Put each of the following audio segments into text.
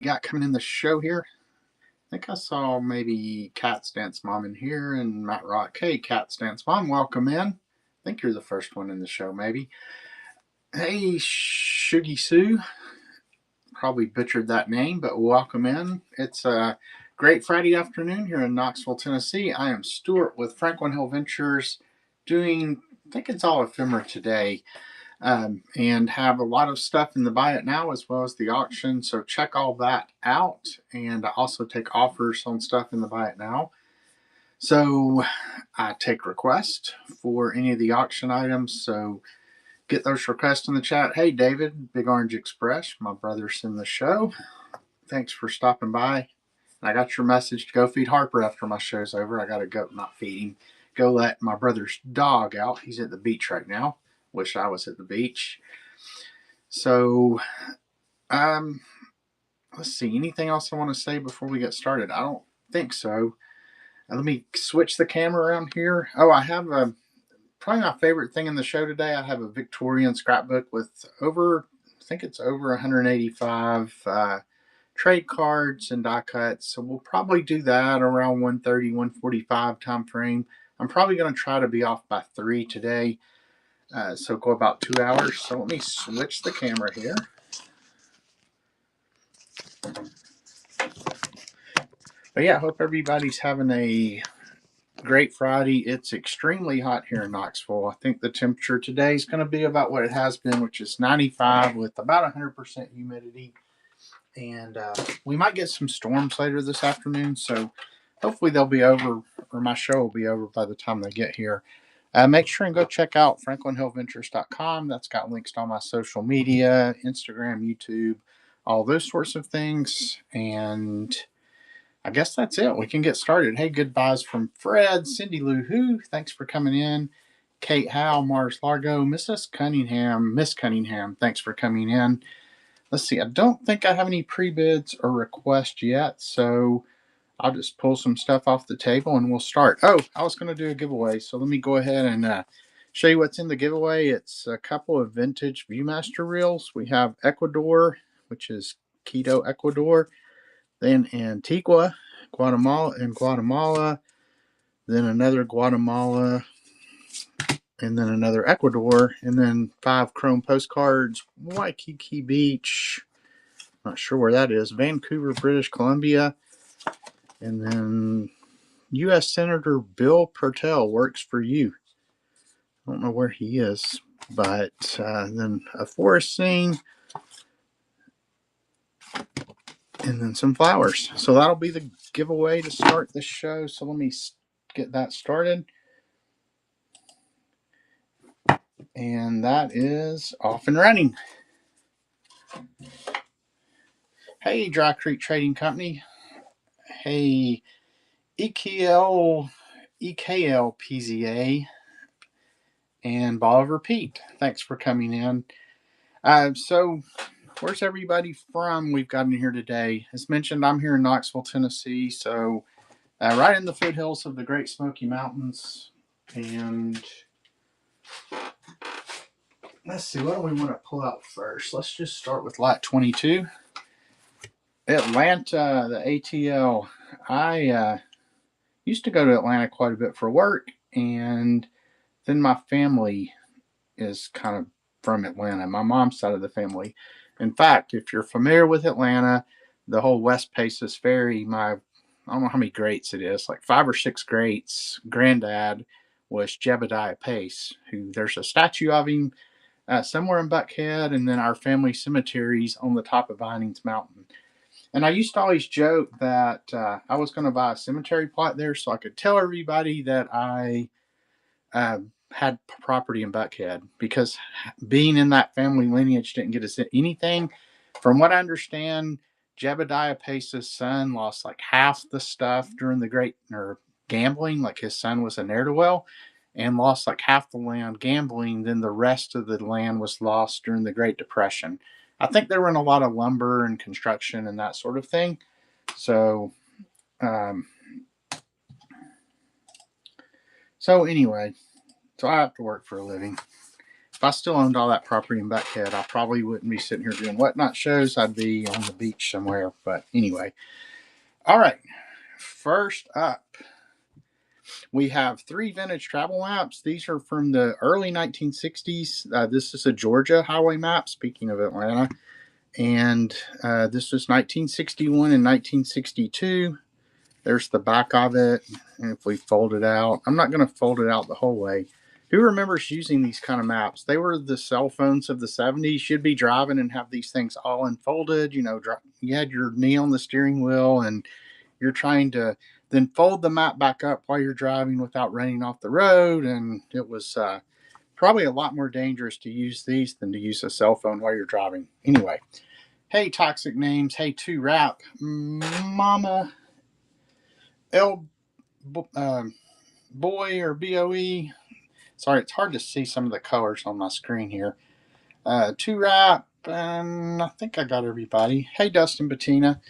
got coming in the show here? I think I saw maybe Cat Stance Mom in here and Matt Rock. Hey, Cat Stance Mom, welcome in. I think you're the first one in the show, maybe. Hey, Shuggy Sue. Probably butchered that name, but welcome in. It's a great Friday afternoon here in Knoxville, Tennessee. I am Stuart with Franklin Hill Ventures doing, I think it's all Ephemera today. And have a lot of stuff in the buy it now as well as the auction. So check all that out. And I also take offers on stuff in the buy it now. So I take requests for any of the auction items. So get those requests in the chat. Hey, David, Big Orange Express, my brother's in the show. Thanks for stopping by. I got your message to go feed Harper after my show's over. I got to go, not feed him, go let my brother's dog out. He's at the beach right now. Wish I was at the beach. So, um, let's see. Anything else I want to say before we get started? I don't think so. Let me switch the camera around here. Oh, I have probably my favorite thing in the show today. I have a Victorian scrapbook with I think it's over 185 trade cards and die cuts. So we'll probably do that around 1:30, 1:45 time frame. I'm probably going to try to be off by 3 today. So go about 2 hours. So let me switch the camera here. But yeah, I hope everybody's having a great Friday. It's extremely hot here in Knoxville. I think the temperature today is going to be about what it has been, which is 95 with about 100% humidity. And we might get some storms later this afternoon. So hopefully they'll be over, or my show will be over by the time they get here. Make sure and go check out franklinhillventures.com. That's got links to all my social media, Instagram, YouTube, all those sorts of things. And I guess that's it. We can get started. Hey, goodbyes from Fred, Cindy Lou Who. Thanks for coming in. Kate Howe, Mars Largo, Mrs. Cunningham, Miss Cunningham. Thanks for coming in. Let's see. I don't think I have any pre-bids or requests yet, so I'll just pull some stuff off the table and we'll start. Oh, I was going to do a giveaway, so let me go ahead and show you what's in the giveaway. It's a couple of vintage Viewmaster reels. We have Ecuador, which is Quito, Ecuador. Then Antigua, Guatemala, then another Guatemala, and then another Ecuador, and then 5 chrome postcards, Waikiki Beach, not sure where that is, Vancouver, British Columbia, and then U.S. Senator Bill Pertell works for you. I don't know where he is, but then a forest scene, and then some flowers. So that'll be the giveaway to start the show. So let me get that started. And that is off and running. Hey, Dry Creek Trading Company. Hey, EKL PZA, and Bolivar Pete. Thanks for coming in. So, where's everybody from we've got in here today? As mentioned, I'm here in Knoxville, Tennessee. So, right in the foothills of the Great Smoky Mountains. And let's see, what do we want to pull out first? Let's just start with Lot 22. Atlanta, the ATL. I used to go to Atlanta quite a bit for work, and then my family is kind of from Atlanta, my mom's side of the family. In fact, if you're familiar with Atlanta, the whole West Paces Ferry, I don't know how many greats it is, like 5 or 6 greats. Granddad was Jebediah Pace, who there's a statue of him somewhere in Buckhead, and then our family cemetery's on the top of Vinings Mountain. And I used to always joke that I was going to buy a cemetery plot there so I could tell everybody that I had property in Buckhead, because being in that family lineage didn't get us anything. From what I understand, Jebediah Pace's son lost like half the stuff during the great gambling. Like his son was a ne'er-do-well and lost like half the land gambling. Then the rest of the land was lost during the Great Depression. I think they were in a lot of lumber and construction and that sort of thing. So, anyway, so I have to work for a living. If I still owned all that property in Buckhead, I probably wouldn't be sitting here doing whatnot shows. I'd be on the beach somewhere. But anyway, all right. First up, we have 3 vintage travel maps. These are from the early 1960s. This is a Georgia highway map, speaking of Atlanta. And this was 1961 and 1962. There's the back of it. And if we fold it out, I'm not going to fold it out the whole way. Who remembers using these kind of maps? They were the cell phones of the 70s. You'd be driving and have these things all unfolded. You know, you had your knee on the steering wheel and you're trying to then fold the map back up while you're driving without running off the road. And it was probably a lot more dangerous to use these than to use a cell phone while you're driving. Anyway, hey, Toxic Names. Hey, 2Rap. Mama L Boy or BOE. Sorry, it's hard to see some of the colors on my screen here. 2Rap. I think I got everybody. Hey, Dustin Bettina.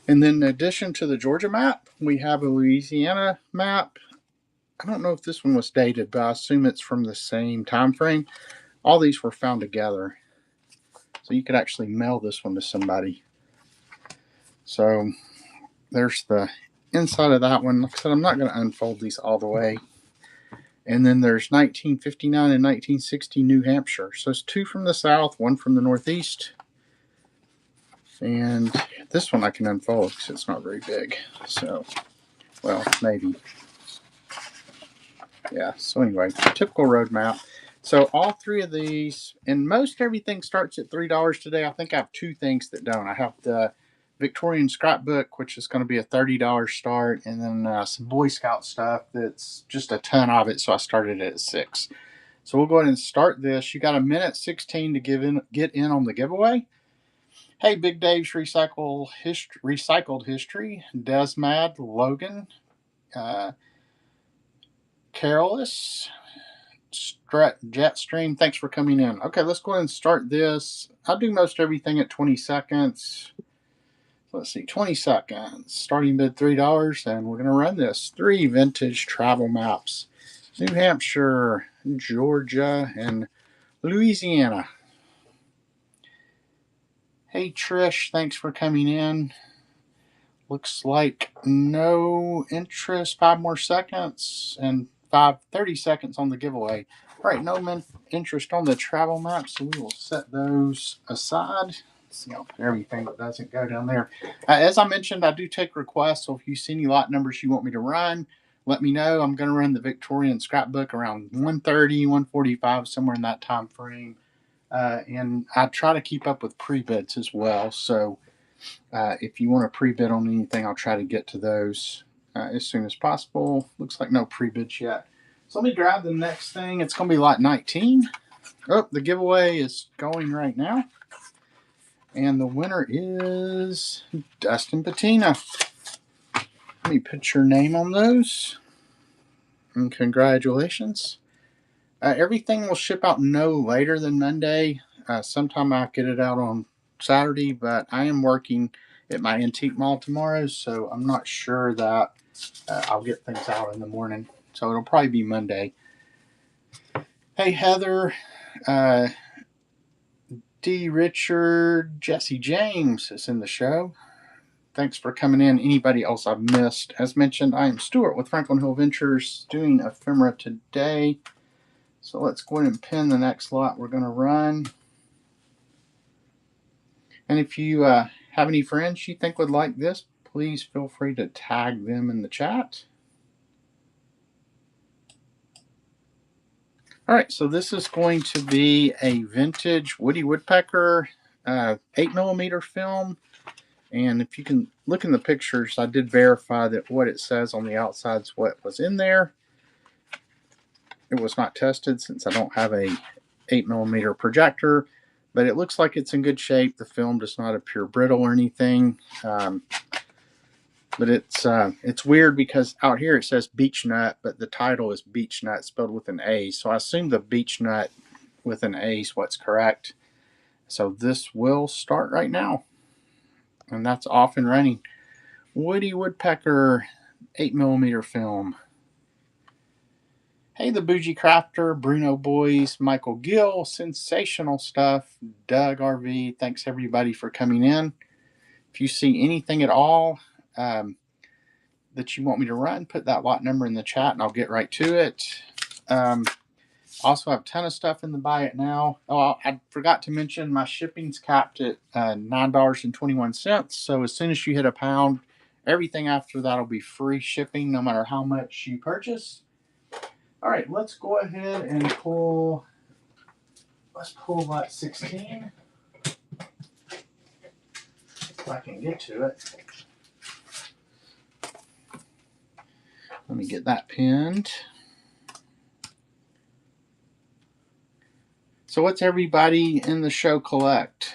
And then in addition to the Georgia map, we have a Louisiana map. I don't know if this one was dated, but I assume it's from the same time frame. All these were found together. So you could actually mail this one to somebody. So there's the inside of that one. Like I said, I'm not going to unfold these all the way. And then there's 1959 and 1960 New Hampshire. So it's 2 from the south, 1 from the northeast. And this one I can unfold because it's not very big. So, well, maybe. Yeah, so anyway, typical road map. So all 3 of these, and most everything starts at $3 today. I think I have 2 things that don't. I have the Victorian scrapbook, which is going to be a $30 start, and then some Boy Scout stuff that's just a ton of it, so I started it at $6. So we'll go ahead and start this. You got 1:16 to get in on the giveaway. Hey, Big Dave's Recycled History, Desmad, Logan, Carolus, Jetstream, thanks for coming in. Okay, let's go ahead and start this. I'll do most everything at 20 seconds. Let's see, 20 seconds. Starting bid $3, and we're going to run this. 3 vintage travel maps. New Hampshire, Georgia, and Louisiana. Hey, Trish, thanks for coming in. Looks like no interest. 5 more seconds, and 30 seconds on the giveaway. All right, no interest on the travel maps, so we will set those aside. Let's see how everything doesn't go down there. As I mentioned, I do take requests, so if you see any lot numbers you want me to run, let me know. I'm going to run the Victorian scrapbook around 1:30, 1:45, somewhere in that time frame. And I try to keep up with pre-bids as well, so if you want to pre-bid on anything, I'll try to get to those as soon as possible. Looks like no pre-bids yet. So let me grab the next thing. It's going to be lot 19. Oh, the giveaway is going right now. And the winner is Dustin Bettina. Let me put your name on those. And congratulations. Everything will ship out no later than Monday. Sometime I'll get it out on Saturday, but I am working at my antique mall tomorrow, so I'm not sure that I'll get things out in the morning. So it'll probably be Monday. Hey, Heather, D. Richard, Jesse James is in the show. Thanks for coming in. Anybody else I've missed? As mentioned, I am Stuart with Franklin Hill Ventures doing Ephemera today. So let's go ahead and pin the next lot we're going to run. And if you have any friends you think would like this, please feel free to tag them in the chat. All right, so this is going to be a vintage Woody Woodpecker 8mm film. And if you can look in the pictures, I did verify that what it says on the outside is what was in there. It was not tested since I don't have a 8mm projector, but it looks like it's in good shape. The film does not appear brittle or anything. But it's weird because out here it says Beech Nut, but the title is Beech Nut spelled with an A. So I assume the Beech Nut with an A is what's correct. So this will start right now. And that's off and running. Woody Woodpecker 8mm film. Hey, the Bougie Crafter, Bruno Boys, Michael Gill, Sensational Stuff, Doug RV. Thanks everybody for coming in. If you see anything at all that you want me to run, put that lot number in the chat and I'll get right to it. Also have a ton of stuff in the buy it now. Oh, I forgot to mention my shipping's capped at $9.21. So as soon as you hit a pound, everything after that will be free shipping no matter how much you purchase. All right, let's go ahead and pull. Let's pull lot 16. If I can get to it. Let me get that pinned. So what's everybody in the show collect?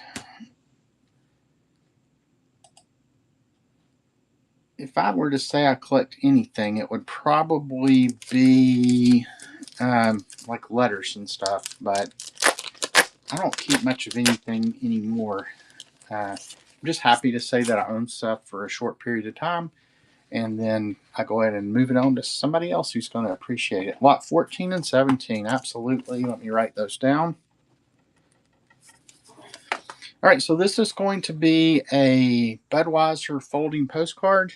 If I were to say I collect anything, it would probably be like letters and stuff, but I don't keep much of anything anymore. I'm just happy to say that I own stuff for a short period of time, and then I go ahead and move it on to somebody else who's going to appreciate it. Lot 14 and 17, absolutely. Let me write those down. All right, so this is going to be a Budweiser folding postcard.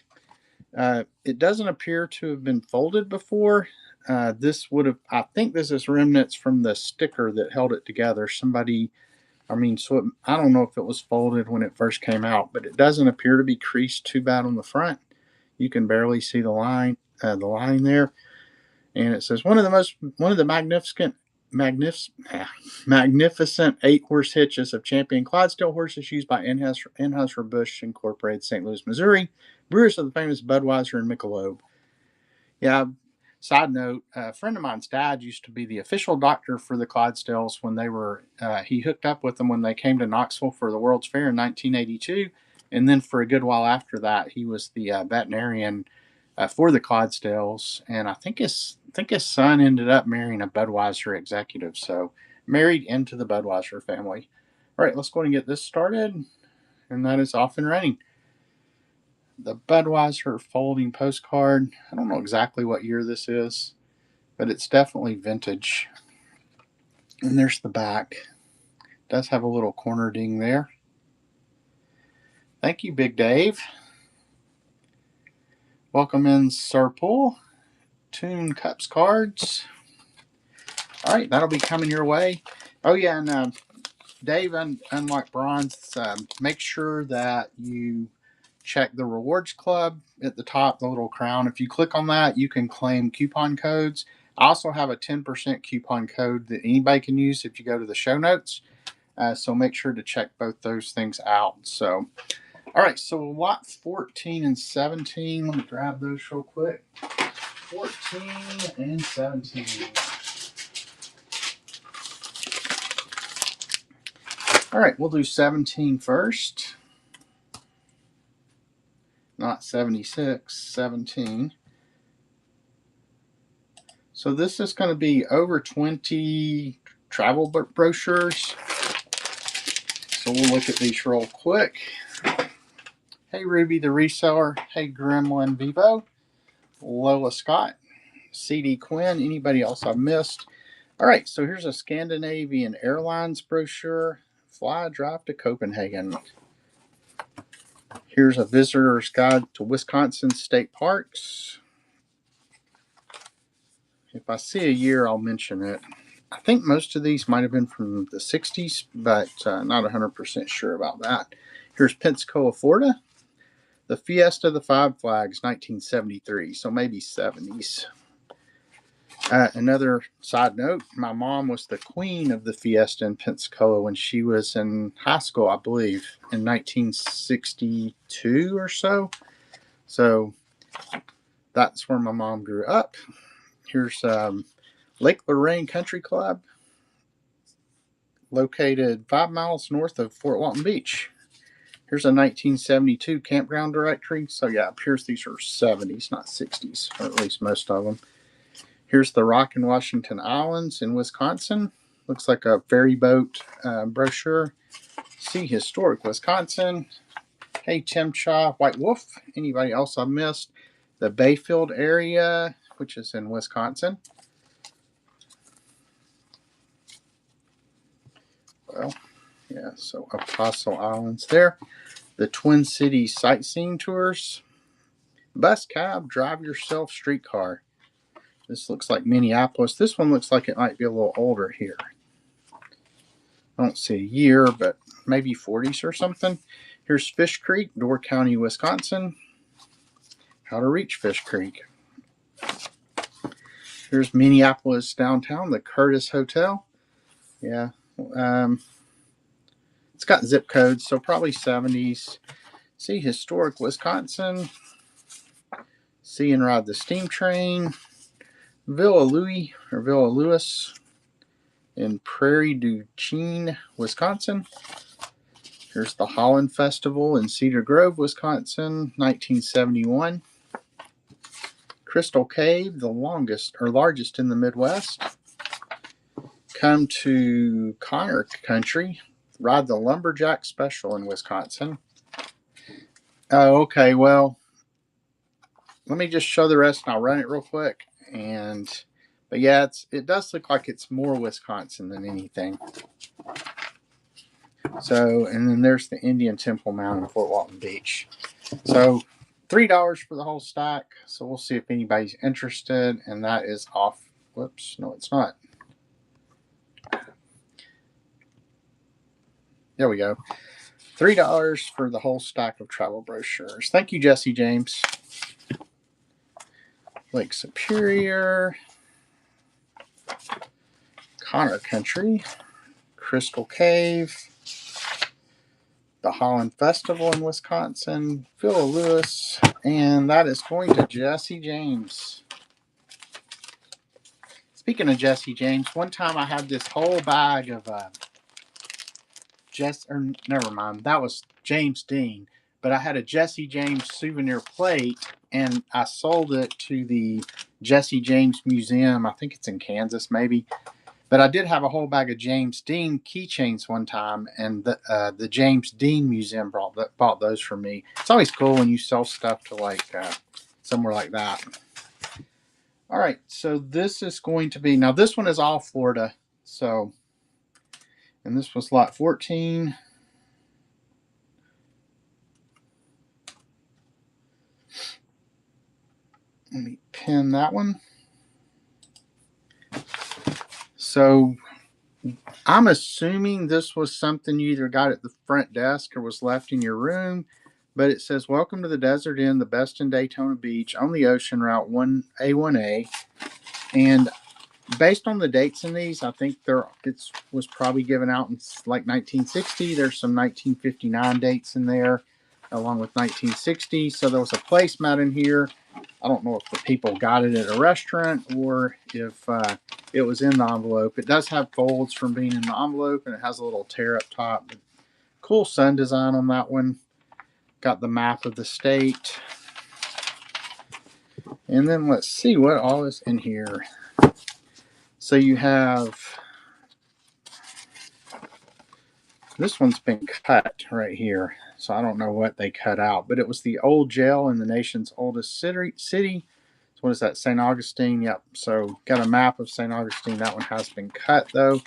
It doesn't appear to have been folded before. This would have, I think this is remnants from the sticker that held it together. I don't know if it was folded when it first came out, but it doesn't appear to be creased too bad on the front. You can barely see the line there. And it says one of the magnificent 8-horse hitches of champion Clydesdale horses used by Anheuser-Busch Incorporated, St. Louis, Missouri, brewers of the famous Budweiser and Michelob. Yeah. Side note: a friend of mine's dad used to be the official doctor for the Clydesdales when they were. He hooked up with them when they came to Knoxville for the World's Fair in 1982, and then for a good while after that, he was the veterinarian for the Clydesdales, and I think his son ended up marrying a Budweiser executive, so married into the Budweiser family. All right, let's go ahead and get this started, and that is off and running. The Budweiser folding postcard. I don't know exactly what year this is, but it's definitely vintage. And there's the back. It does have a little corner ding there. Thank you, Big Dave. Welcome in, Sir Pool. Tune Cups cards. All right, that'll be coming your way. Oh yeah, and Dave, unlike Bronze, make sure that you check the rewards club at the top, the little crown. If you click on that, you can claim coupon codes. I also have a 10% coupon code that anybody can use if you go to the show notes. So make sure to check both those things out. So, all right, so lot 14 and 17. Let me grab those real quick. 14 and 17. All right, we'll do 17 first. Not 76, 17. So this is going to be over 20 travel brochures. So we'll look at these real quick. Hey, Ruby the Reseller. Hey, Gremlin Vivo. Lola Scott. CD Quinn. Anybody else I missed? All right, so here's a Scandinavian Airlines brochure. Fly Drive to Copenhagen. Here's a visitor's guide to Wisconsin state parks. If I see a year, I'll mention it. I think most of these might have been from the 60s, but not 100% sure about that. Here's Pensacola, Florida. The Fiesta of the Five Flags, 1973, so maybe 70s. Another side note, my mom was the queen of the Fiesta in Pensacola when she was in high school, I believe, in 1962 or so. So that's where my mom grew up. Here's Lake Lorraine Country Club, located 5 miles north of Fort Walton Beach. Here's a 1972 campground directory. So yeah, it appears these are 70s, not 60s, or at least most of them. Here's the Rock and Washington Islands in Wisconsin. Looks like a ferry boat brochure. See Historic Wisconsin. Hey, Tim Cha, White Wolf. Anybody else I missed? The Bayfield area, which is in Wisconsin. Well, yeah, so Apostle Island's there. The Twin Cities sightseeing tours. Bus, cab, drive yourself, streetcar. This looks like Minneapolis. This one looks like it might be a little older here. I don't see a year, but maybe 40s or something. Here's Fish Creek, Door County, Wisconsin. How to reach Fish Creek. Here's Minneapolis downtown, the Curtis Hotel. Yeah. It's got zip codes, so probably 70s. See historic Wisconsin. See and ride the steam train. Villa Louis or Villa Louis in Prairie du Chien, Wisconsin. Here's the Holland Festival in Cedar Grove, Wisconsin, 1971. Crystal Cave, the longest or largest in the Midwest. Come to Connor Country, ride the Lumberjack Special in Wisconsin. Oh, okay, well, let me just show the rest and I'll run it real quick. But yeah, it does look like it's more Wisconsin than anything. So, and then there's the Indian Temple Mound in Fort Walton Beach. So, $3 for the whole stack. So we'll see if anybody's interested, and that is off. Whoops, no, it's not. There we go. $3 for the whole stack of travel brochures. Thank you, Jesse James. Lake Superior, Connor Country, Crystal Cave, the Holland Festival in Wisconsin, Villa Louis, and that is going to Jesse James. Speaking of Jesse James, one time I had this whole bag of never mind, that was James Dean, but I had a Jesse James souvenir plate, and I sold it to the Jesse James Museum. I think it's in Kansas, maybe. But I did have a whole bag of James Dean keychains one time, and the James Dean Museum bought those for me. It's always cool when you sell stuff to like somewhere like that. All right, so this is going to be, now this one is all Florida. So, and this was lot 14. Let me pin that one. So I'm assuming this was something you either got at the front desk or was left in your room, but it says, welcome to the Desert Inn, the best in Daytona Beach on the ocean route A1A. And based on the dates in these, I think it was probably given out in like 1960. There's some 1959 dates in there along with 1960. So there was a placemat in here. I don't know if the people got it at a restaurant or if it was in the envelope. It does have folds from being in the envelope, and it has a little tear up top. But cool sun design on that one. Got the map of the state. And then let's see what all is in here. So you have, this one's been cut right here. So I don't know what they cut out, but it was the old jail in the nation's oldest city. So what is that, St. Augustine? Yep. So got a map of St. Augustine. That one has been cut though.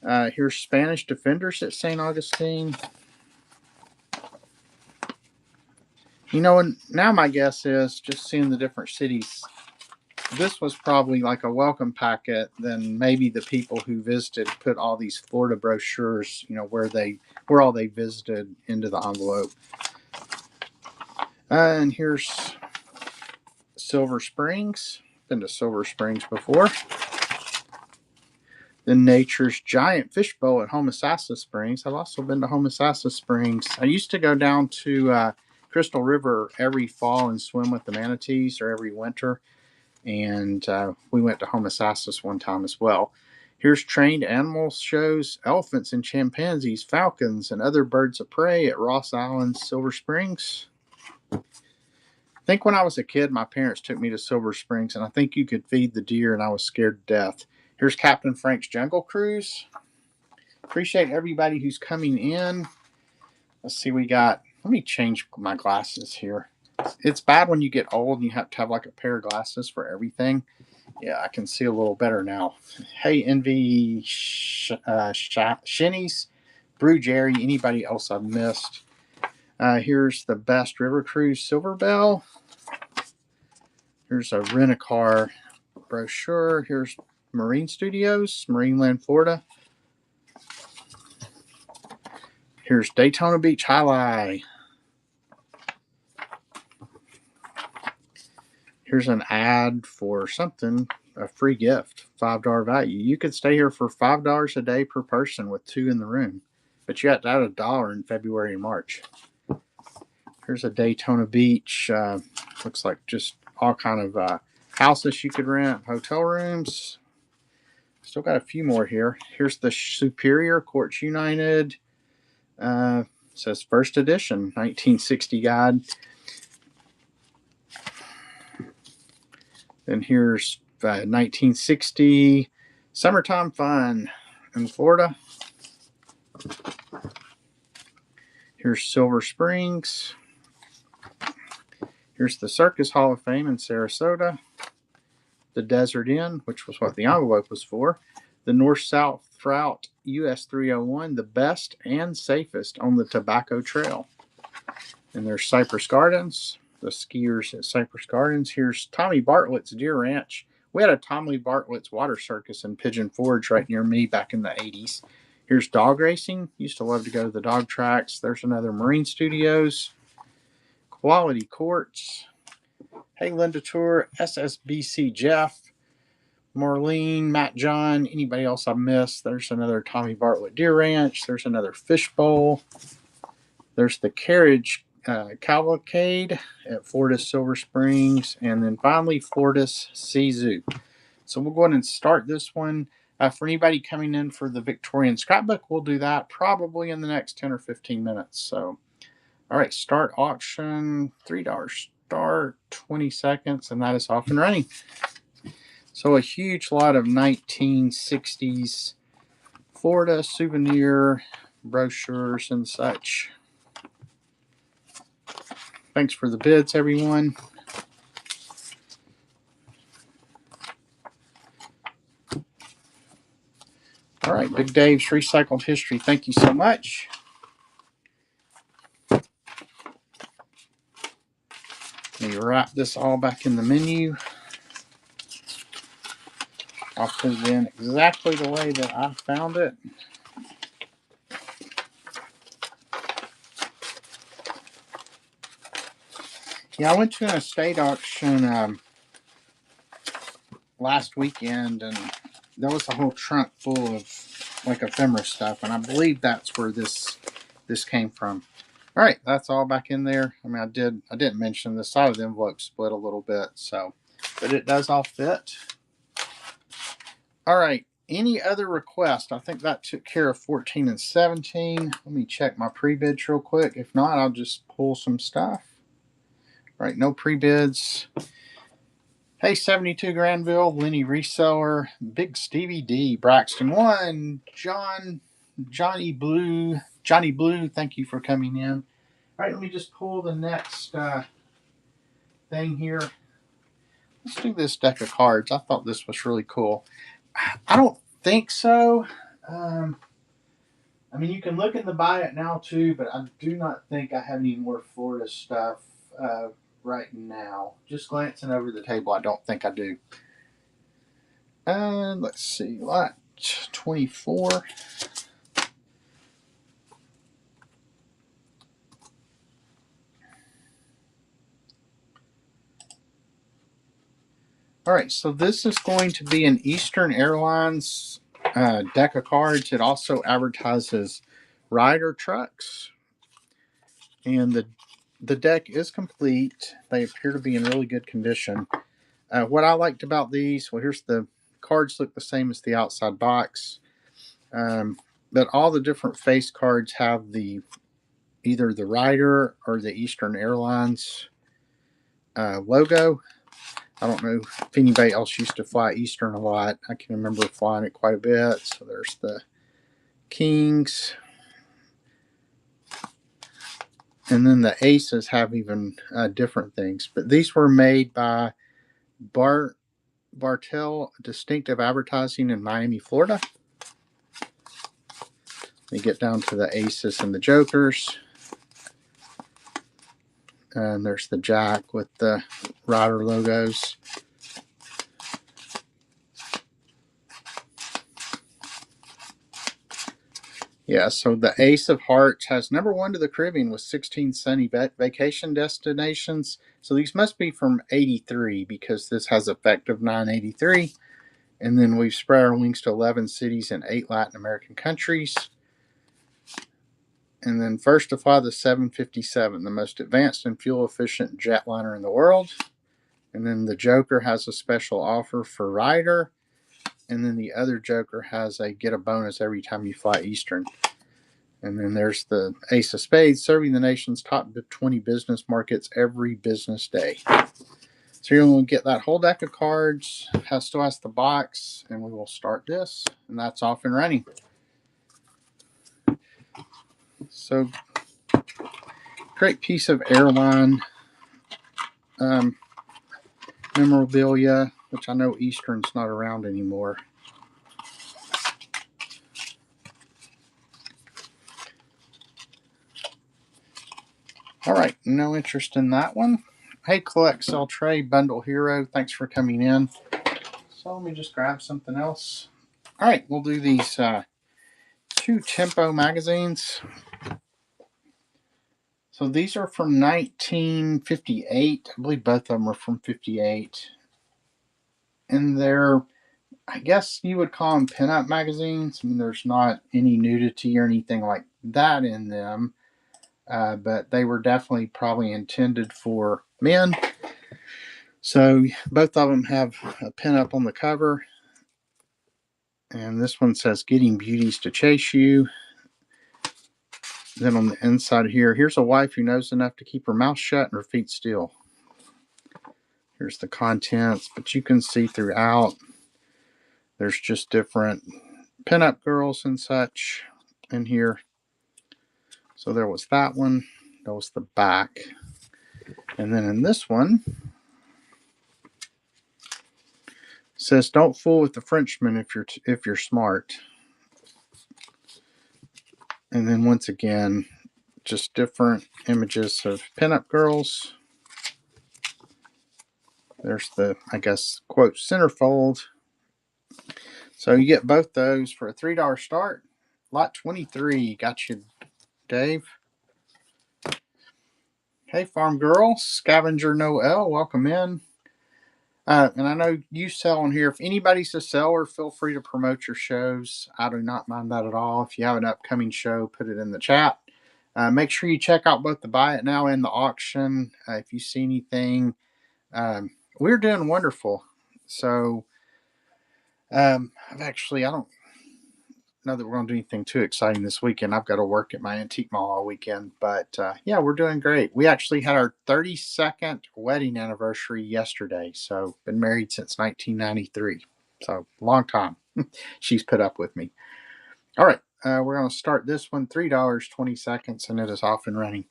Here's Spanish defenders at St. Augustine. You know, and now my guess is, just seeing the different cities, this was probably like a welcome packet. Then maybe the people who visited put all these Florida brochures, you know, where all they visited into the envelope. And here's Silver Springs. Been to Silver Springs before. Then Nature's Giant Fishbowl at Homosassa Springs. I've also been to Homosassa Springs. I used to go down to Crystal River every fall and swim with the manatees, or every winter. And we went to Homosassa one time as well. Here's trained animal shows, elephants and chimpanzees, falcons, and other birds of prey at Ross Island, Silver Springs. I think when I was a kid, my parents took me to Silver Springs, and I think you could feed the deer, and I was scared to death. Here's Captain Frank's Jungle Cruise. Appreciate everybody who's coming in. Let's see, let me change my glasses here. It's bad when you get old and you have to have like a pair of glasses for everything. Yeah, I can see a little better now. Hey, Envy Shinnies, Brew Jerry, anybody else I've missed. Here's the Best River Cruise Silver Bell. Here's a Rent-A-Car brochure. Here's Marine Studios, Marineland, Florida. Here's Daytona Beach Highlight. Here's an ad for something, a free gift, $5 value. You could stay here for $5 a day per person with 2 in the room, but you have to add $1 in February and March. Here's a Daytona Beach. Looks like just all kind of houses you could rent, hotel rooms. Still got a few more here. Here's the Superior Courts United. Says first edition, 1960 guide. Then here's 1960 Summertime Fun in Florida. Here's Silver Springs. Here's the Circus Hall of Fame in Sarasota. The Desert Inn, which was what the envelope was for. The North-South Route US 301, the best and safest on the Tobacco Trail. And there's Cypress Gardens, the skiers at Cypress Gardens. Here's Tommy Bartlett's Deer Ranch. We had a Tommy Bartlett's water circus in Pigeon Forge right near me back in the 80s. Here's dog racing. Used to love to go to the dog tracks. There's another Marine Studios. Quality Courts. Hey, Linda Tour, SSBC Jeff, Marlene, Matt John, anybody else I missed. There's another Tommy Bartlett Deer Ranch. There's another Fishbowl. There's the Carriage Cavalcade at Florida's Silver Springs. And then finally, Florida's Sea Zoo. So we'll go ahead and start this one. For anybody coming in for the Victorian Scrapbook, we'll do that probably in the next 10 or 15 minutes. So, all right, start auction, $3 start, 20 seconds, and that is off and running. So a huge lot of 1960s Florida souvenir brochures and such. Thanks for the bids, everyone. All right, Big Dave's Recycled History. Thank you so much. Let me wrap this all back in the menu. I'll put it in exactly the way that I found it. Yeah, I went to an estate auction last weekend, and there was a whole trunk full of like ephemera stuff, and I believe that's where this came from. All right, that's all back in there. I mean, I didn't mention the side of the envelope split a little bit, so, but it does all fit. All right, any other request? I think that took care of 14 and 17. Let me check my pre-bids real quick. If not, I'll just pull some stuff. All right, no pre-bids. Hey, 72 Granville, Lenny Reseller, Big Stevie D, Braxton 1, Johnny Blue, thank you for coming in. All right, let me just pull the next thing here. Let's do this deck of cards. I thought this was really cool. I don't think so. I mean, you can look in the buy it now too, but I do not think I have any more Florida stuff right now. Just glancing over the table, I don't think I do. Let's see, lot 24. All right, so this is going to be an Eastern Airlines deck of cards. It also advertises Ryder trucks, and the deck is complete. They appear to be in really good condition. What I liked about these, well, here's the cards look the same as the outside box, but all the different face cards have either the Ryder or the Eastern Airlines logo. I don't know if anybody else used to fly Eastern a lot. I can remember flying it quite a bit. So there's the Kings. And then the Aces have even different things. But these were made by Bart Bartell Distinctive Advertising in Miami, Florida. We get down to the aces and the jokers. And there's the jack with the rider logos. Yeah, so the Ace of Hearts has number 1 to the Caribbean with 16 sunny vacation destinations. So these must be from 83 because this has effect of 983. And then we've spread our wings to 11 cities in 8 Latin American countries. And then first to fly the 757, the most advanced and fuel-efficient jetliner in the world. And then the Joker has a special offer for Ryder. And then the other Joker has a get a bonus every time you fly Eastern. And then there's the Ace of Spades, serving the nation's top 20 business markets every business day. So you're going to get that whole deck of cards, still has the box, and we will start this. And that's off and running. So, great piece of airline memorabilia, which I know Eastern's not around anymore. All right, no interest in that one. Hey, Collect Sell Trade Bundle Hero, thanks for coming in. So let me just grab something else. All right, we'll do these 2 Tempo magazines. So these are from 1958. I believe both of them are from 58. And they're, I guess you would call them pinup magazines. I mean, there's not any nudity or anything like that in them. But they were definitely probably intended for men. So both of them have a pinup on the cover. And this one says, "Getting beauties to chase you." Then on the inside here, here's a wife who knows enough to keep her mouth shut and her feet still. Here's the contents, but you can see throughout there's just different pinup girls and such in here. So there was that one. That was the back. And then in this one, it says, "Don't fool with the Frenchman if you're smart." And then once again, just different images of pinup girls. There's the, I guess, quote, centerfold. So you get both those for a $3 start. Lot 23. Got you, Dave. Hey, Farm Girl. Scavenger Noel. Welcome in. And I know you sell on here. If anybody's a seller, feel free to promote your shows. I do not mind that at all. If you have an upcoming show, put it in the chat. Make sure you check out both the Buy It Now and the auction. If you see anything, we're doing wonderful. So I don't know that we're going to do anything too exciting this weekend. I've got to work at my antique mall all weekend. But yeah, we're doing great. We actually had our 32nd wedding anniversary yesterday. So been married since 1993. So long time. She's put up with me. All right. We're going to start this one. $3, 20 seconds, and it is off and running.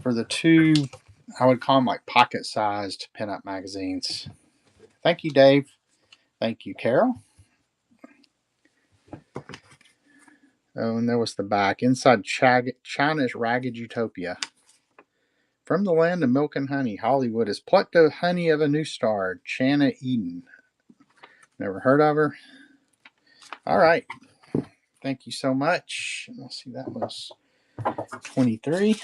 For the 2, I would call them like pocket-sized pinup magazines. Thank you, Dave. Thank you, Carol. Oh, and there was the back. Inside China's Ragged Utopia. From the land of milk and honey, Hollywood has plucked the honey of a new star, Chana Eden. Never heard of her? All right. Thank you so much. Let's see, that was 23.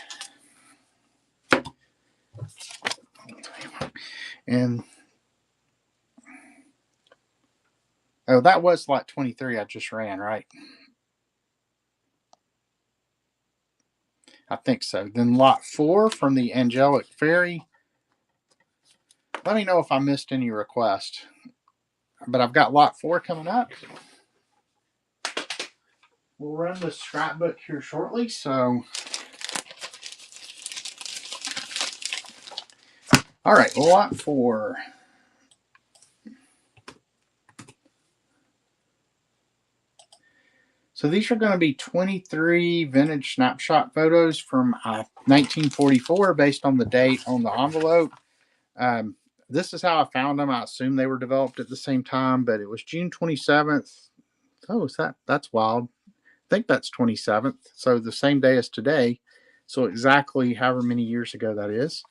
And oh, that was lot 23 I just ran, right? I think so. Then lot 4 from the Angelic Fairy. Let me know if I missed any requests. But I've got lot 4 coming up. We'll run the scrapbook here shortly, so. All right, lot 4. So these are going to be 23 vintage snapshot photos from 1944 based on the date on the envelope. this is how I found them. I assume they were developed at the same time, but it was June 27th. Oh, that's wild. I think that's 27th. So the same day as today. So exactly however many years ago that is.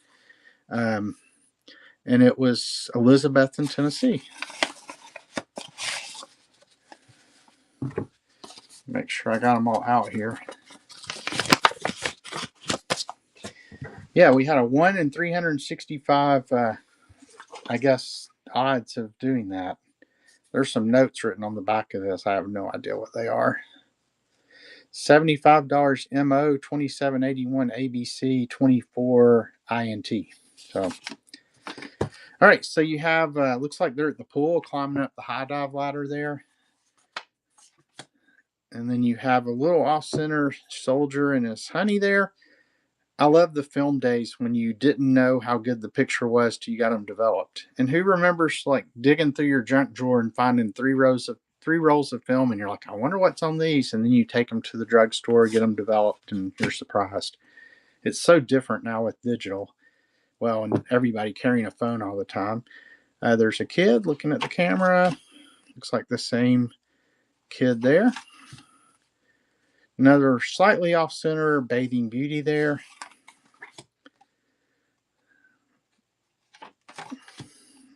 And it was Elizabeth in Tennessee. Make sure I got them all out here. Yeah, we had a 1 in 365, I guess, odds of doing that. There's some notes written on the back of this. I have no idea what they are. $75 MO, $27.81 ABC, $24 INT. So, all right. So you have, looks like they're at the pool climbing up the high dive ladder there. And then you have a little off-center soldier and his honey there. I love the film days when you didn't know how good the picture was till you got them developed. And who remembers like digging through your junk drawer and finding three rolls of film, and you're like, I wonder what's on these. And then you take them to the drugstore, get them developed, and you're surprised. It's so different now with digital. Well, and everybody carrying a phone all the time. There's a kid looking at the camera. Looks like the same kid there. Another slightly off-center bathing beauty there.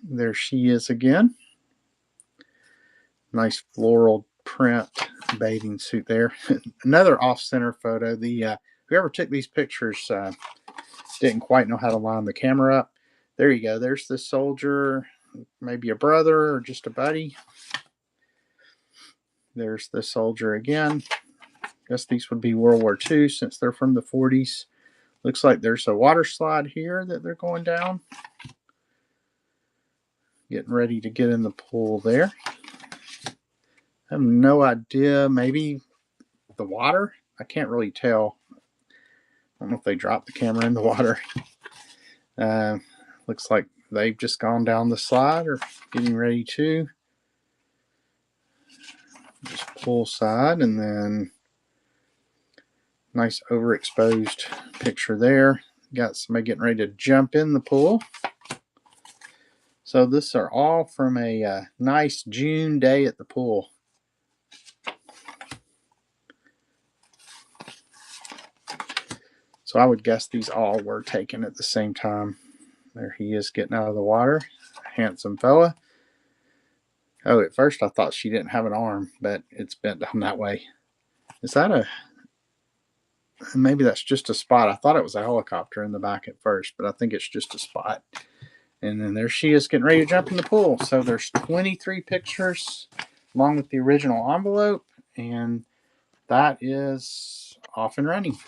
There she is again. Nice floral print bathing suit there. Another off-center photo. The whoever took these pictures didn't quite know how to line the camera up. There you go. There's the soldier, maybe a brother or just a buddy. There's the soldier again. Guess these would be World War II since they're from the 40s. Looks like there's a water slide here that they're going down. Getting ready to get in the pool there. I have no idea. Maybe the water? I can't really tell. I don't know if they dropped the camera in the water. Looks like they've just gone down the slide or getting ready to. Just pool side, and then nice overexposed picture there. Got somebody getting ready to jump in the pool. So this are all from a nice June day at the pool. So I would guess these all were taken at the same time. There he is getting out of the water. Handsome fella. Oh, at first I thought she didn't have an arm, but it's bent down that way. Is that a... Maybe that's just a spot. I thought it was a helicopter in the back at first, but I think it's just a spot. And then there she is getting ready to jump in the pool. So there's 23 pictures along with the original envelope, and that is off and running.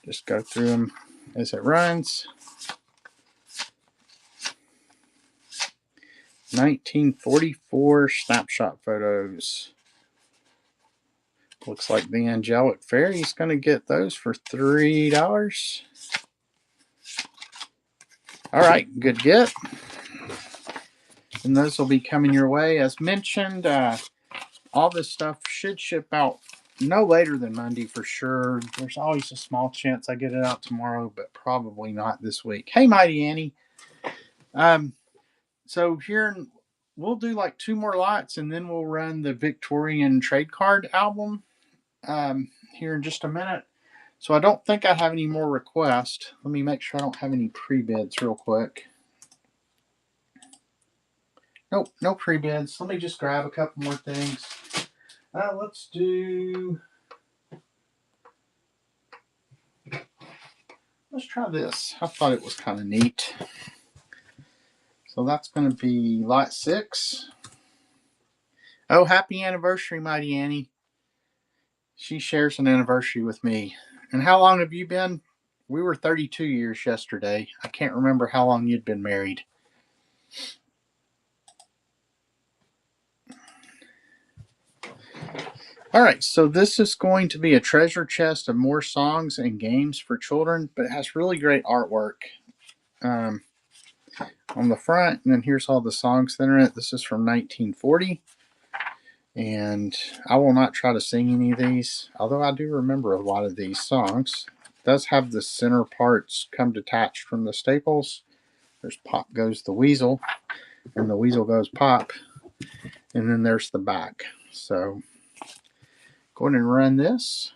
Just go through them as it runs. 1944 snapshot photos. Looks like the Angelic Fairy's going to get those for $3. All right, good get. And those will be coming your way. As mentioned, all this stuff should ship out no later than Monday for sure. There's always a small chance I get it out tomorrow, but probably not this week. Hey, Mighty Annie. So here, we'll do like 2 more lots, and then we'll run the Victorian trade card album here in just a minute. So I don't think I have any more requests. Let me make sure I don't have any pre-bids real quick. Nope, no pre-bids. Let me just grab a couple more things. Let's try this. I thought it was kind of neat. So that's going to be lot 6. Oh, happy anniversary, Mighty Annie. She shares an anniversary with me. And how long have you been? We were 32 years yesterday. I can't remember how long you'd been married. All right, so this is going to be a treasure chest of more songs and games for children, but it has really great artwork on the front. And then here's all the songs that are in it. This is from 1940. And I will not try to sing any of these, although I do remember a lot of these songs. It does have the center parts come detached from the staples. There's Pop Goes the Weasel, and the Weasel Goes Pop. And then there's the back. So go ahead and run this.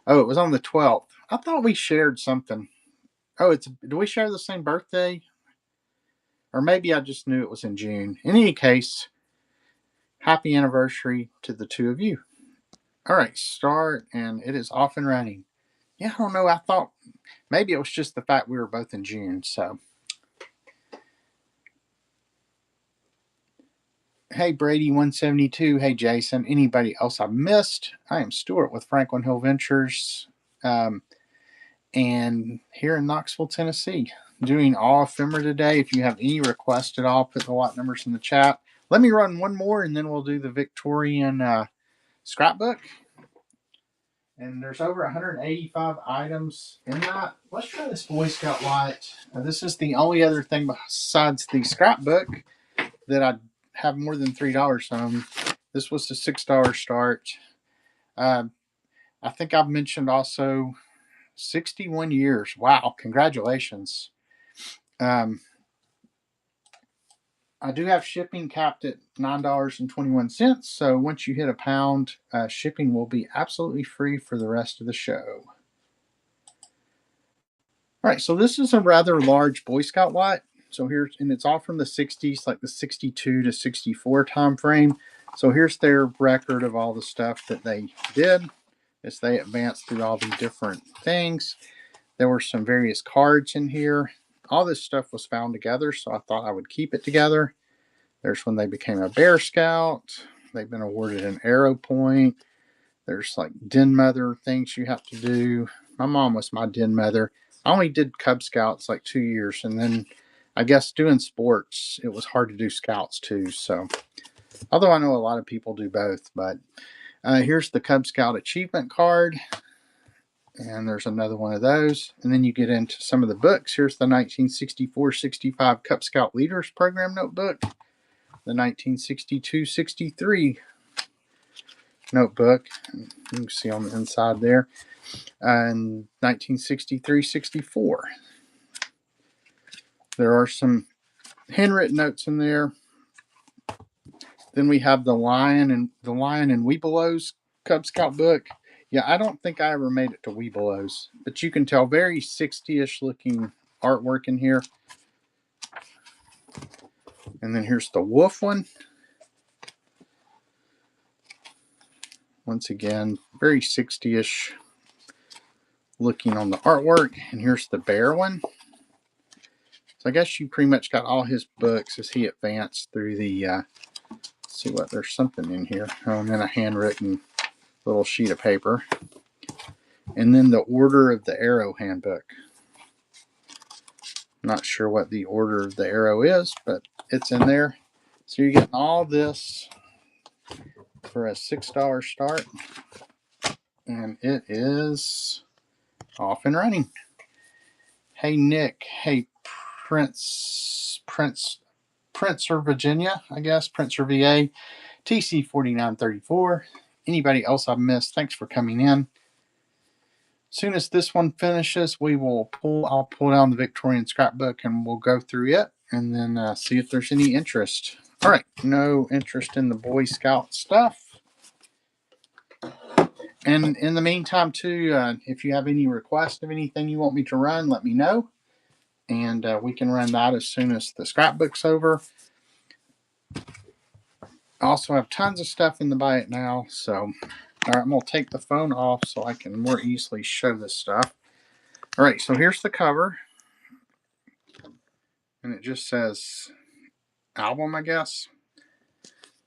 Oh, it was on the 12th. I thought we shared something. Oh, do we share the same birthday? Or maybe I just knew it was in June. In any case, happy anniversary to the two of you. All right, start, and it is off and running. Yeah, I don't know. I thought maybe it was just the fact we were both in June. So, hey, Brady172. Hey, Jason. Anybody else I missed? I am Stuart with Franklin Hill Ventures, and here in Knoxville, Tennessee. Doing all Ephemera today. If you have any requests at all, put the lot numbers in the chat. Let me run one more, and then we'll do the Victorian scrapbook. And there's over 185 items in that. Let's try this Boy Scout light. This is the only other thing besides the scrapbook that I have more than $3 on. This was the $6 start. I think I've mentioned also 61 years. Wow, congratulations. I do have shipping capped at $9.21. So once you hit a pound, shipping will be absolutely free for the rest of the show. All right, so this is a rather large Boy Scout lot. So here's, and it's all from the 60s, like the 62 to 64 time frame. So here's their record of all the stuff that they did as they advanced through all the different things. There were some various cards in here. All this stuff was found together, so I thought I would keep it together. There's when they became a Bear Scout. They've been awarded an arrow point. There's like den mother things you have to do. My mom was my den mother. I only did Cub Scouts like 2 years, and then I guess doing sports, it was hard to do Scouts too. So, although I know a lot of people do both, but here's the Cub Scout achievement card, and there's another one of those. And then you get into some of the books. Here's the 1964-65 Cub Scout Leaders Program notebook, the 1962-63 notebook. You can see on the inside there. And 1963-64. There are some handwritten notes in there. Then we have the Lion and Weebelow's Cub Scout book. Yeah, I don't think I ever made it to Weebelow's, but you can tell very 60-ish looking artwork in here. And then here's the wolf one. Once again, very 60-ish looking on the artwork. And here's the bear one. So I guess you pretty much got all his books as he advanced through the, let's see what, there's something in here. Oh, and then a handwritten little sheet of paper. And then the Order of the Arrow handbook. Not sure what the Order of the Arrow is, but it's in there. So you're getting all this for a $6 start. And it is off and running. Hey, Nick. Hey, Prince or Virginia, I guess. Prince or VA. TC 4934. Anybody else I've missed, thanks for coming in. As soon as this one finishes, I'll pull down the Victorian scrapbook and we'll go through it and then see if there's any interest. All right, no interest in the Boy Scout stuff. And in the meantime, too, if you have any requests of anything you want me to run, let me know. And we can run that as soon as the scrapbook's over. I also have tons of stuff in the Buy It Now. So, all right, I'm going to take the phone off so I can more easily show this stuff. All right, so here's the cover. And it just says album, I guess.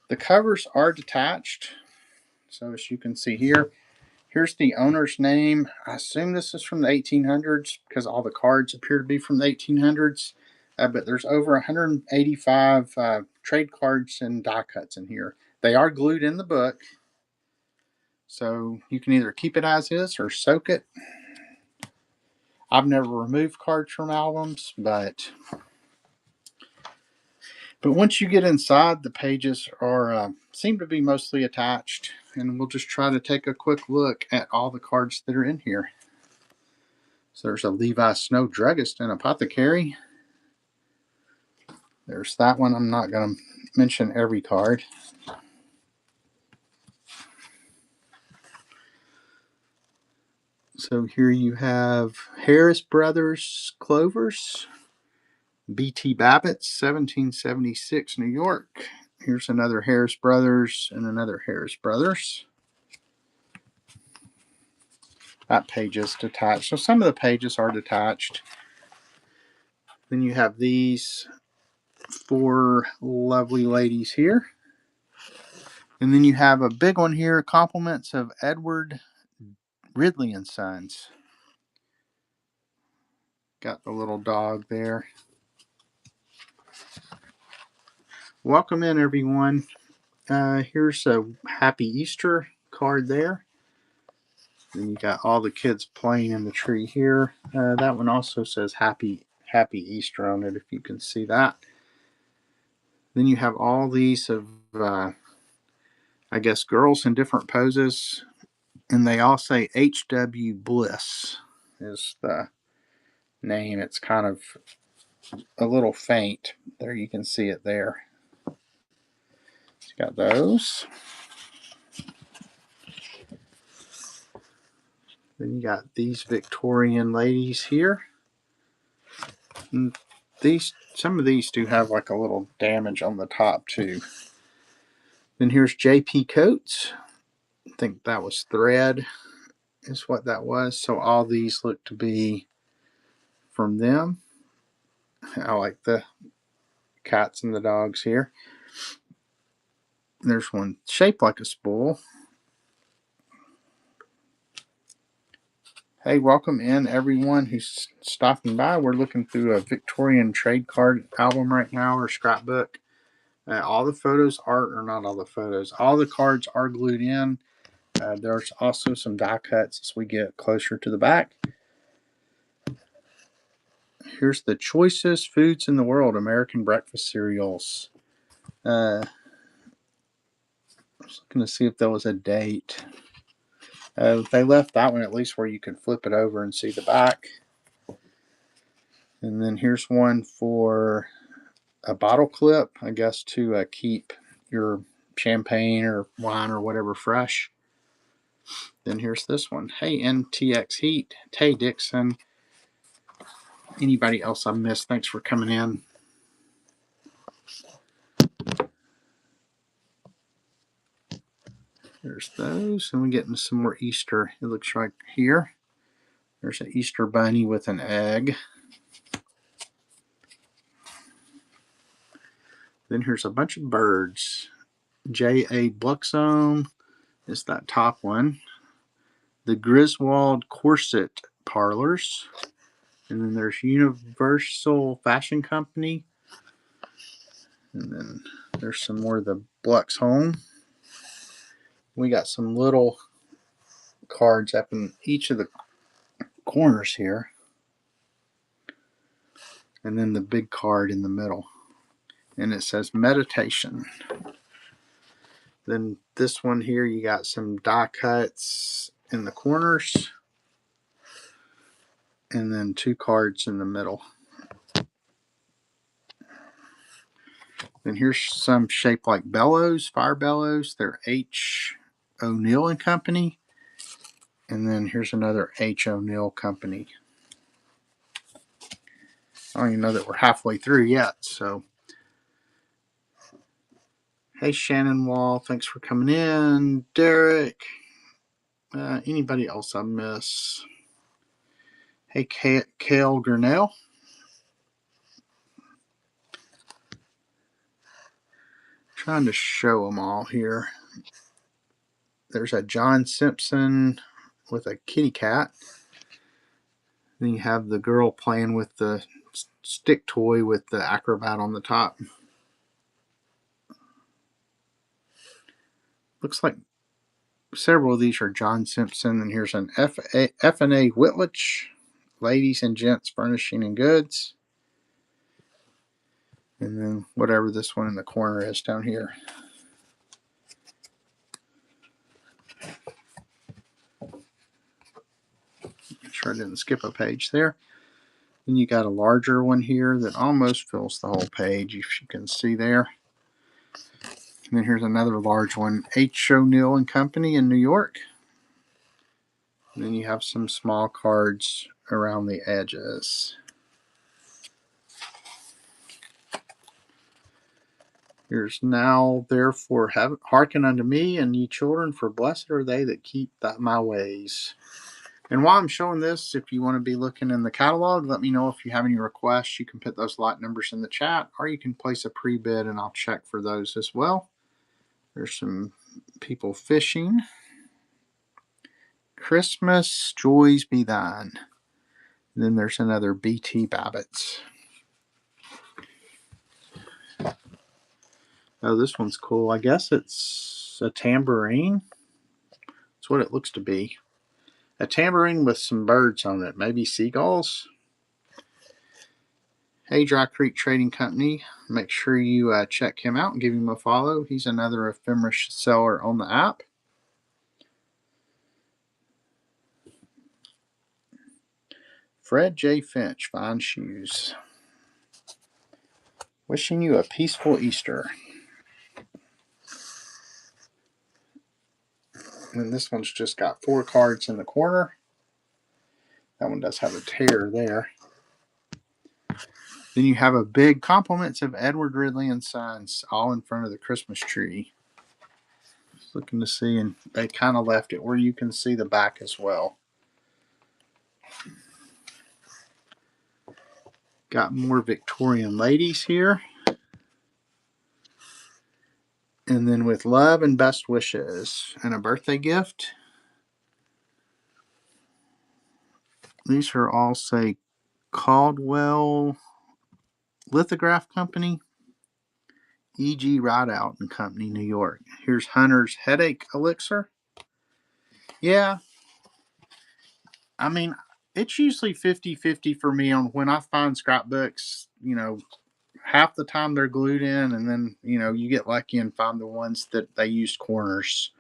The covers are detached. So as you can see here, here's the owner's name. I assume this is from the 1800s because all the cards appear to be from the 1800s. But there's over 185 trade cards and die cuts in here. They are glued in the book. So you can either keep it as is or soak it. I've never removed cards from albums, but once you get inside, the pages are seem to be mostly attached, and we'll just try to take a quick look at all the cards that are in here. So there's a Levi Snow Druggist and Apothecary. There's that one. I'm not going to mention every card. So here you have Harris Brothers Clovers, B.T. Babbitt's, 1776, New York. Here's another Harris Brothers and another Harris Brothers. That page is detached. So some of the pages are detached. Then you have these 4 lovely ladies here. And then you have a big one here, Compliments of Edward Ridley and Sons. Got the little dog there. Welcome in, everyone. Here's a Happy Easter card there. Then you got all the kids playing in the tree here. That one also says Happy Easter on it, if you can see that. Then you have all these of, I guess, girls in different poses. And they all say H.W. Bliss is the name. It's kind of a little faint. There, you can see it there. Got those. Then you got these Victorian ladies here. And some of these do have like a little damage on the top too. Then here's J.P. Coates. I think that was thread is what that was. So all these look to be from them. I like the cats and the dogs here. There's one shaped like a spool. Hey, welcome in everyone who's stopping by. We're looking through a Victorian trade card album right now, or scrapbook. All the photos or not all the photos, all the cards are glued in. There's also some die cuts as we get closer to the back. Here's the choicest foods in the world, American breakfast cereals. I was looking to see if there was a date. They left that one at least where you could flip it over and see the back. And then here's one for a bottle clip, I guess, to keep your champagne or wine or whatever fresh. Then here's this one. Hey, NTX Heat. Tay Dixon. Anybody else I missed, thanks for coming in. There's those. And we get into some more Easter. It looks like here. There's an Easter bunny with an egg. Then here's a bunch of birds. J.A. Bluxome is that top one. The Griswold Corset Parlors. And then there's Universal Fashion Company. And then there's some more of the Blux Home. We got some little cards up in each of the corners here. And then the big card in the middle. And it says meditation. Then this one here, you got some die cuts in the corners. And then 2 cards in the middle. Then here's some shaped like bellows, fire bellows. They're H. O'Neill and Company. And then here's another H. O'Neill Company. I don't even know that we're halfway through yet. So, hey, Shannon Wall, thanks for coming in. Derek. Anybody else I miss? Hey, Cale Gurnell. Trying to show them all here. There's a John Simpson with a kitty cat. Then you have the girl playing with the stick toy with the acrobat on the top. Looks like several of these are John Simpson. And here's an F&A Whitlich, Ladies and Gents Furnishing and Goods. And then whatever this one in the corner is down here. Make sure I didn't skip a page there. Then you got a larger one here that almost fills the whole page, if you can see there. And then here's another large one, H. O'Neill and Company in New York. And then you have some small cards around the edges. Here's now, therefore, hearken unto me, and ye children, for blessed are they that keep my ways. And while I'm showing this, if you want to be looking in the catalog, let me know if you have any requests. You can put those lot numbers in the chat, or you can place a pre-bid, and I'll check for those as well. There's some people fishing. Christmas joys be thine. And then there's another BT Babbitts. Oh, this one's cool. I guess it's a tambourine. That's what it looks to be. A tambourine with some birds on it. Maybe seagulls. Hey, Dry Creek Trading Company. Make sure you check him out and give him a follow. He's another ephemera seller on the app. Fred J. Finch, Fine Shoes. Wishing you a peaceful Easter. And this one's just got 4 cards in the corner. That one does have a tear there. Then you have a big compliments of Edward Ridley and Sons all in front of the Christmas tree. Just looking to see, and they kind of left it where you can see the back as well. Got more Victorian ladies here. And then with love and best wishes and a birthday gift. These are all, say, Caldwell Lithograph Company, E.G. Rideout and Company, New York. Here's Hunter's Headache Elixir. Yeah, I mean, it's usually 50-50 for me on when I find scrapbooks. Half the time they're glued in, and then, you get lucky and find the ones that they used corners.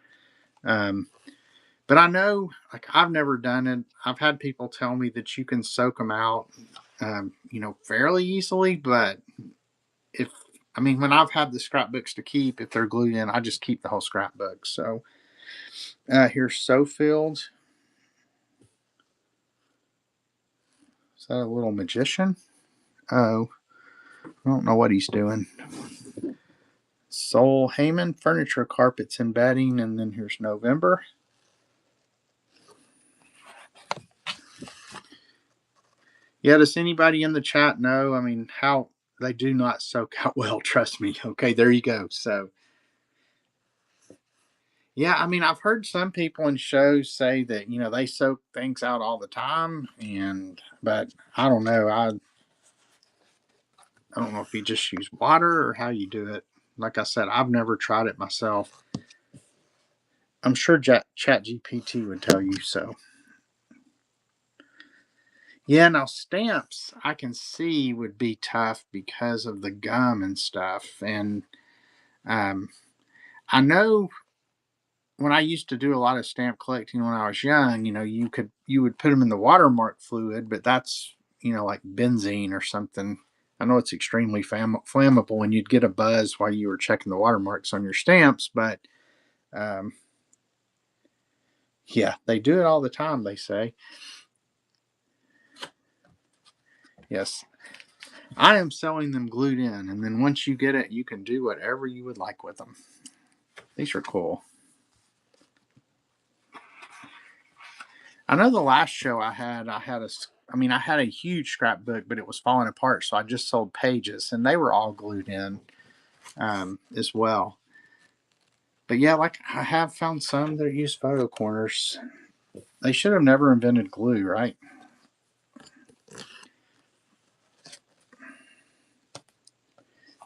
But I know, like, I've never done it. I've had people tell me that you can soak them out, fairly easily. But when I've had the scrapbooks to keep, if they're glued in, I just keep the whole scrapbook. So here's Sofield. Is that a little magician? Oh, I don't know what he's doing. Sol Heyman, Furniture, Carpets, and Bedding. And then here's November. Yeah, does anybody in the chat know? How they do not soak out well, trust me. Okay, there you go. So, yeah, I've heard some people in shows say that, they soak things out all the time. But I don't know. I don't know if you just use water or how you do it. Like I said, I've never tried it myself. I'm sure ChatGPT would tell you so. Yeah, now stamps I can see would be tough because of the gum and stuff. And I know when I used to do a lot of stamp collecting when I was young, you would put them in the watermark fluid, but that's, like benzene or something. I know it's extremely flammable, and you'd get a buzz while you were checking the watermarks on your stamps. But yeah, they do it all the time, they say. Yes, I am selling them glued in, and then once you get it, you can do whatever you would like with them. These are cool. I know the last show I had a huge scrapbook, but it was falling apart, so I just sold pages, and they were all glued in as well. But yeah, like, I have found some that use photo corners. They should have never invented glue, right?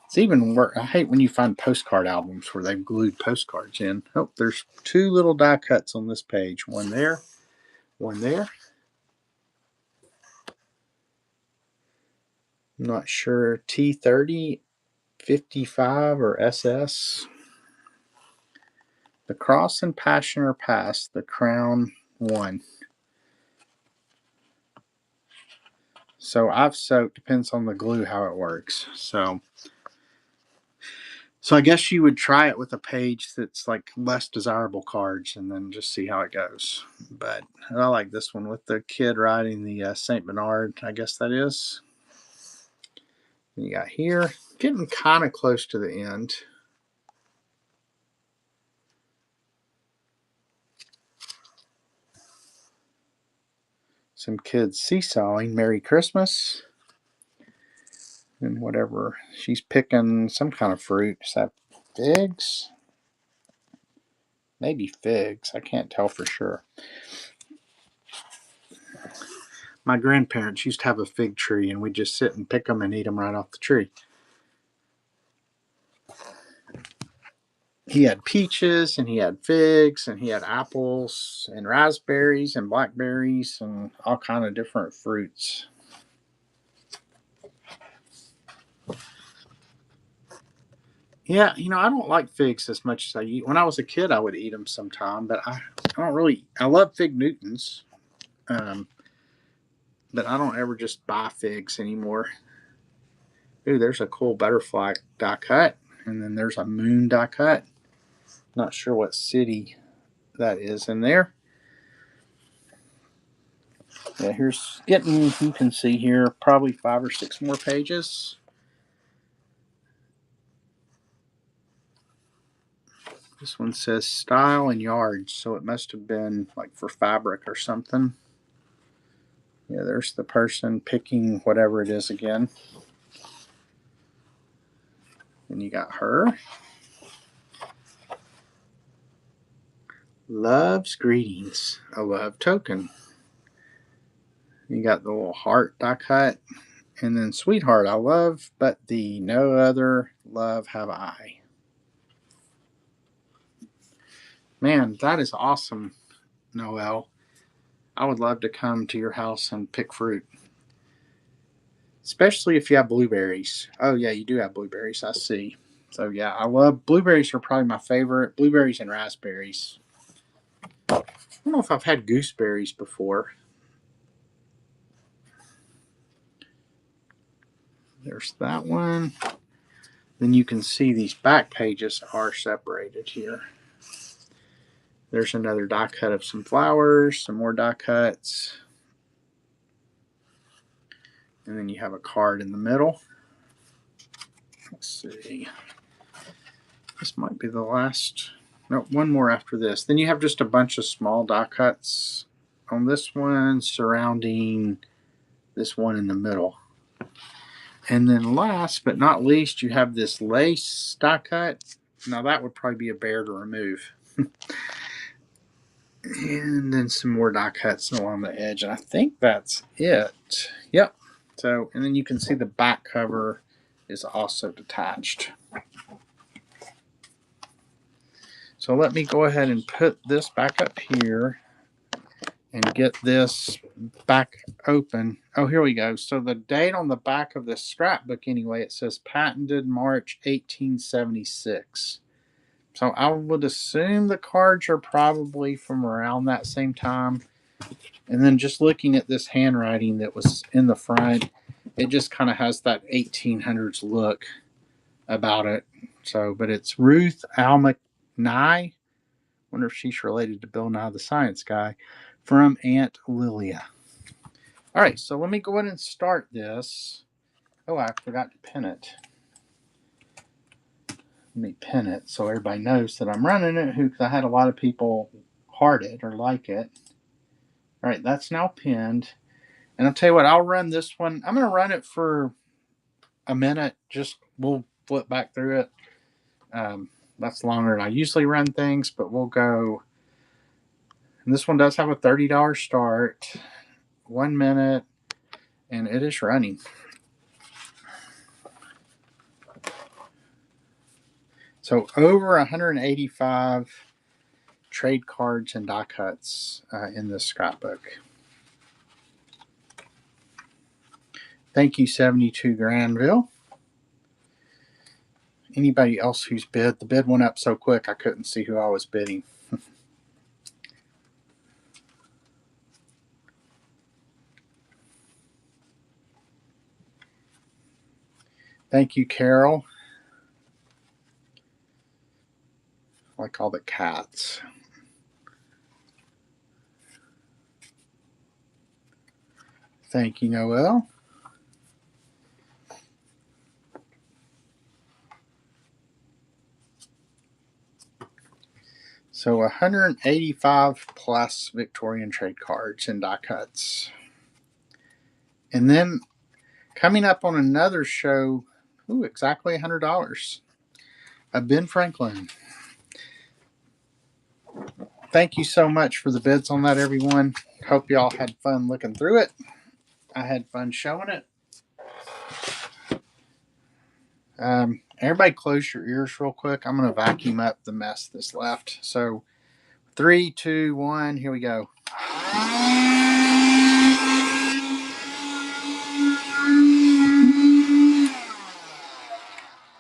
It's even worse. I hate when you find postcard albums where they've glued postcards in. Oh, there's 2 little die cuts on this page. One there, one there. I'm not sure. T30, 55, or SS. The Cross and Passion are past. The Crown won. So I've soaked, depends on the glue how it works. So I guess you would try it with a page that's like less desirable cards and then just see how it goes. But I like this one with the kid riding the St. Bernard, I guess that is. And you got here, getting kind of close to the end. Some kids seesawing, Merry Christmas. And whatever, she's picking some kind of fruit. Is that figs? Maybe figs. I can't tell for sure. My grandparents used to have a fig tree, and we'd just sit and pick them and eat them right off the tree. He had peaches, and he had figs, and he had apples, and raspberries, and blackberries, and all kind of different fruits. Yeah, I don't like figs as much as I eat. When I was a kid, I would eat them sometime, but I don't really. I love fig Newtons, but I don't ever just buy figs anymore. Ooh, there's a cool butterfly die cut, and then there's a moon die cut. Not sure what city that is in there. Yeah, here's getting, you can see here, probably 5 or 6 more pages. This one says style and yards, so it must have been like for fabric or something. Yeah, there's the person picking whatever it is again. And you got her. Love's greetings, a love token. You got the little heart die cut. And then sweetheart, I love, but the no other love have I. Man, that is awesome, Noel. I would love to come to your house and pick fruit. Especially if you have blueberries. Oh, yeah, you do have blueberries, I see. So, yeah, I love blueberries, are probably my favorite. Blueberries and raspberries. I don't know if I've had gooseberries before. There's that one. Then you can see these back pages are separated here. There's another die cut of some flowers, some more die cuts. And then you have a card in the middle. Let's see. This might be the last. No, one more after this. Then you have just a bunch of small die cuts on this one surrounding this one in the middle. And then last but not least, you have this lace die cut. Now that would probably be a bear to remove. And then some more die cuts along the edge. And I think that's it. Yep. So, and then you can see the back cover is also detached. So let me go ahead and put this back up here and get this back open. Oh, here we go. So the date on the back of this scrapbook, anyway, it says patented March 1876. So I would assume the cards are probably from around that same time. And then just looking at this handwriting that was in the front, it just kind of has that 1800s look about it. So, but it's Ruth Alma Nye. Wonder if she's related to Bill Nye the Science Guy, from Aunt Lilia. All right, so let me go ahead and start this. Oh, I forgot to pin it. Let me pin it so everybody knows that I'm running it, because I had a lot of people heart it or like it. All right, that's now pinned. And I'll tell you what, I'll run this one. I'm going to run it for a minute. Just we'll flip back through it. That's longer than I usually run things, but we'll go. And this one does have a $30 start, 1 minute, and it is running. So over 185 trade cards and die cuts in this scrapbook. Thank you, 72 Granville. Anybody else who's bid? The bid went up so quick I couldn't see who I was bidding. Thank you, Carol. Like all the cats. Thank you, Noel. So 185 plus Victorian trade cards and die cuts. And then coming up on another show, exactly $100. Ben Franklin. Thank you so much for the bids on that, everyone. Hope y'all had fun looking through it. I had fun showing it. Everybody close your ears real quick. I'm going to vacuum up the mess that's left. So 3, 2, 1, here we go.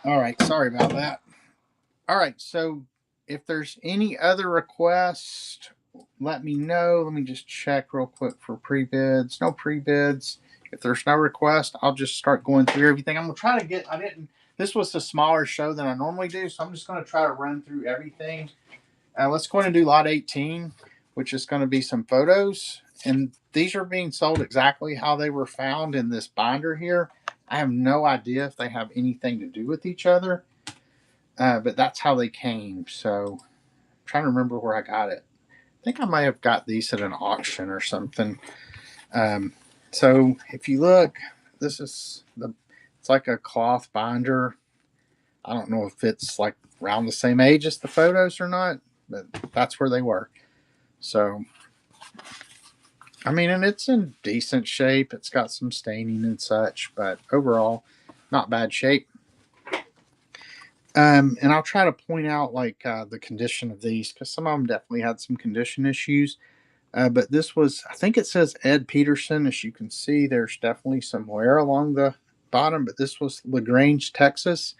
All right, sorry about that. All right, so if there's any other requests, let me know. Let me just check real quick for pre-bids. No pre-bids. If there's no request, I'll just start going through everything. I'm going to try to get, this was a smaller show than I normally do, so I'm just going to try to run through everything. Let's go ahead and do lot 18, which is going to be some photos. And these are being sold exactly how they were found in this binder here. I have no idea if they have anything to do with each other, but that's how they came. So I'm trying to remember where I got it. I think I might have got these at an auction or something. So if you look, it's like a cloth binder. I don't know if it's like around the same age as the photos or not, but that's where they were. So, and it's in decent shape. It's got some staining and such, but overall, not bad shape. And I'll try to point out the condition of these because some of them definitely had some condition issues. But this was, I think it says Ed Peterson. As you can see, there's definitely some wear along the bottom, but this was LaGrange, Texas.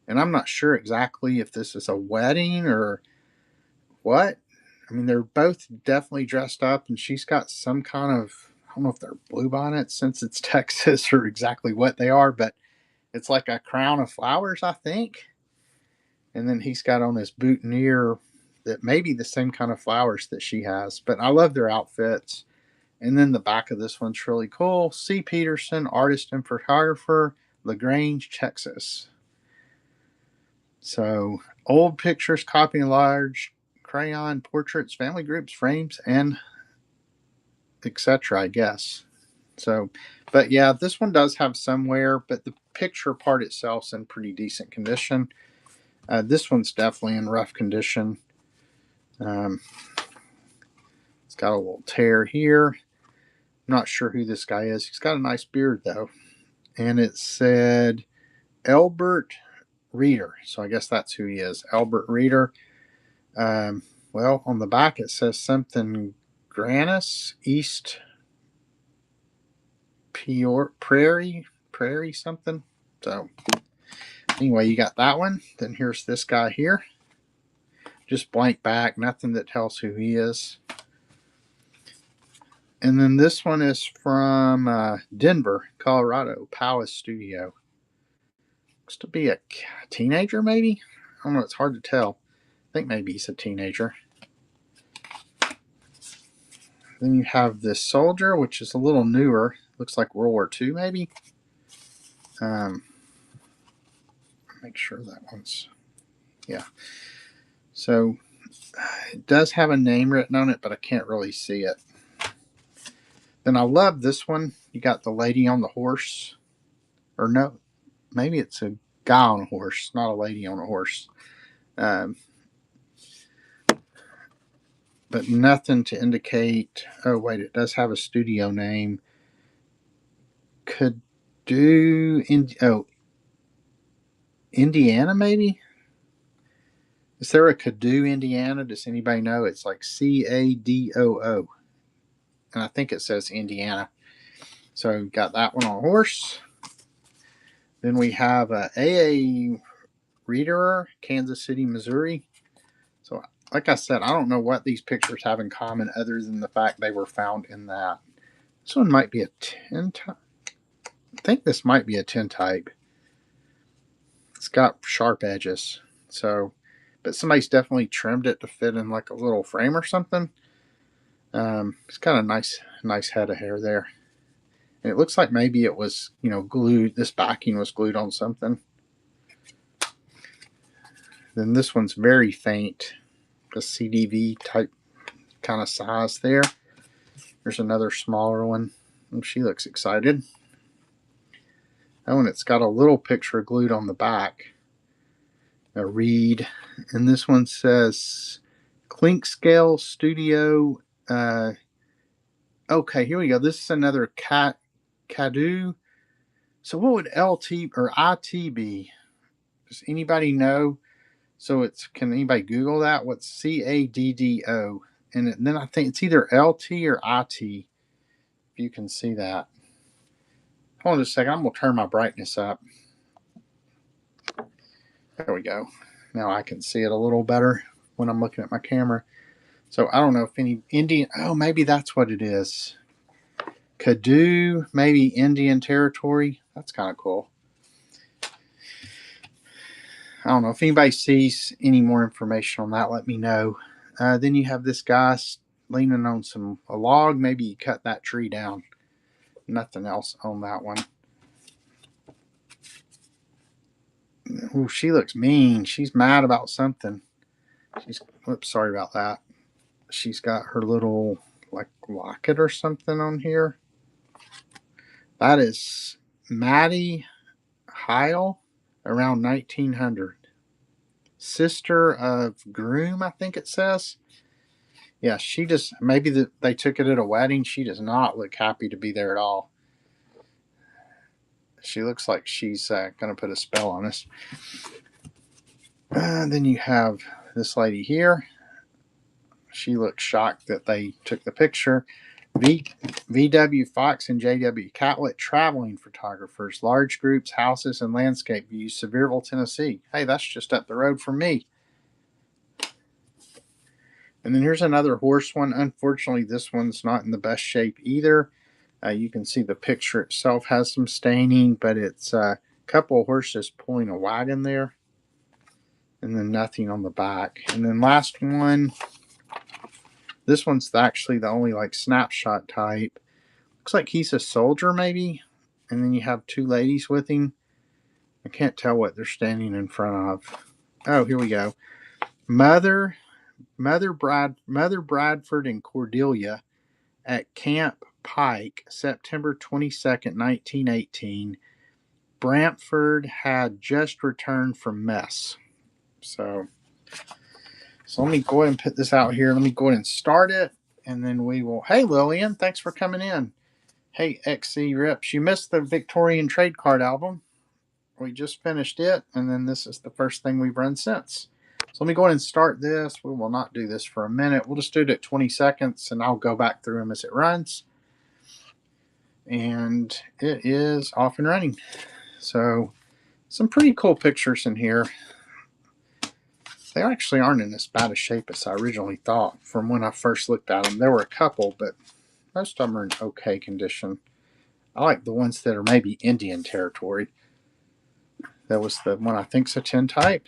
And I'm not sure exactly if this is a wedding or what. They're both definitely dressed up, and she's got some kind of, I don't know if they're bluebonnets since it's Texas or exactly what they are, but it's like a crown of flowers, I think. And then he's got on his boutonniere that may be the same kind of flowers that she has. But I love their outfits. And then the back of this one's really cool. C. Peterson, artist and photographer, LaGrange, Texas. So old pictures, copy large, crayon, portraits, family groups, frames, and etc., I guess. So, but yeah, this one does have some wear, but the picture part itself's in pretty decent condition. This one's definitely in rough condition. It's got a little tear here. I'm not sure who this guy is. He's got a nice beard, though. And it said Albert Reeder. So I guess that's who he is, Albert Reeder. Well, on the back it says something Grannis, East Prairie something. So anyway, you got that one. Then here's this guy here. Just blank back, nothing that tells who he is. And then this one is from Denver, Colorado, Palace Studio. Looks to be a teenager, maybe? I don't know, it's hard to tell. I think maybe he's a teenager. Then you have this soldier, which is a little newer. Looks like World War II, maybe. Make sure that one's, yeah. So it does have a name written on it, but I can't really see it. Then I love this one. You got the lady on the horse. Or no, maybe it's a guy on a horse, not a lady on a horse. But nothing to indicate. Oh, wait, it does have a studio name. Indiana, maybe? Is there a Cadoo, Indiana? Does anybody know? It's like Cadoo. And I think it says Indiana. So got that one on a horse. Then we have A.A. Reederer, Kansas City, Missouri. So like I said, I don't know what these pictures have in common other than the fact they were found in that. This one might be a 10 type. I think this might be a 10 type. It's got sharp edges. So, but somebody's definitely trimmed it to fit in like a little frame or something. It's got a nice head of hair there. And it looks like maybe it was, glued. This backing was glued on something. Then this one's very faint. The CDV type kind of size there. There's another smaller one. And she looks excited. Oh, and it's got a little picture glued on the back. A reed. And this one says Clink Scale Studio. Okay, here we go. This is another Cadu. So what would LT or IT be? Does anybody know? So can anybody Google that? What's CADDO? And then I think it's either LT or IT. If you can see that. Hold on just a second. I'm going to turn my brightness up. There we go. Now I can see it a little better when I'm looking at my camera. So I don't know if any Indian. Oh, maybe that's what it is. Kadu, maybe Indian Territory. That's kind of cool. I don't know if anybody sees any more information on that. Let me know. Then you have this guy leaning on a log. Maybe you cut that tree down. Nothing else on that one. Oh, she looks mean. She's mad about something. Oops, sorry about that. She's got her little like locket or something on here. That is Maddie Heil, around 1900. Sister of groom, I think it says. Yeah, she just, maybe they took it at a wedding. She does not look happy to be there at all. She looks like she's going to put a spell on us. Then you have this lady here. She looks shocked that they took the picture. VW Fox and JW Catlett, traveling photographers, large groups, houses, and landscape views, Sevierville, Tennessee. Hey, that's just up the road from me. And then here's another horse one. Unfortunately, this one's not in the best shape either. You can see the picture itself has some staining, but it's a couple of horses pulling a wagon there. And then nothing on the back. And then last one. This one's actually the only like snapshot type. Looks like he's a soldier maybe. And then you have two ladies with him. I can't tell what they're standing in front of. Oh, here we go. Mother Bradford and Cordelia at Camp Pike, September 22nd, 1918. Brantford had just returned from mess. So let me go ahead and put this out here. Let me go ahead and start it, and then we will. Hey, Lillian, thanks for coming in. Hey, XC Rips, you missed the Victorian trade card album. We just finished it, and then this is the first thing we've run since. So let me go ahead and start this. We will not do this for a minute. We'll just do it at 20 seconds, and I'll go back through them as it runs. And it is off and running. So some pretty cool pictures in here. They actually aren't in as bad a shape as I originally thought from when I first looked at them. There were a couple, but most of them are in okay condition. I like the ones that are maybe Indian Territory. That was the one I think's a tintype.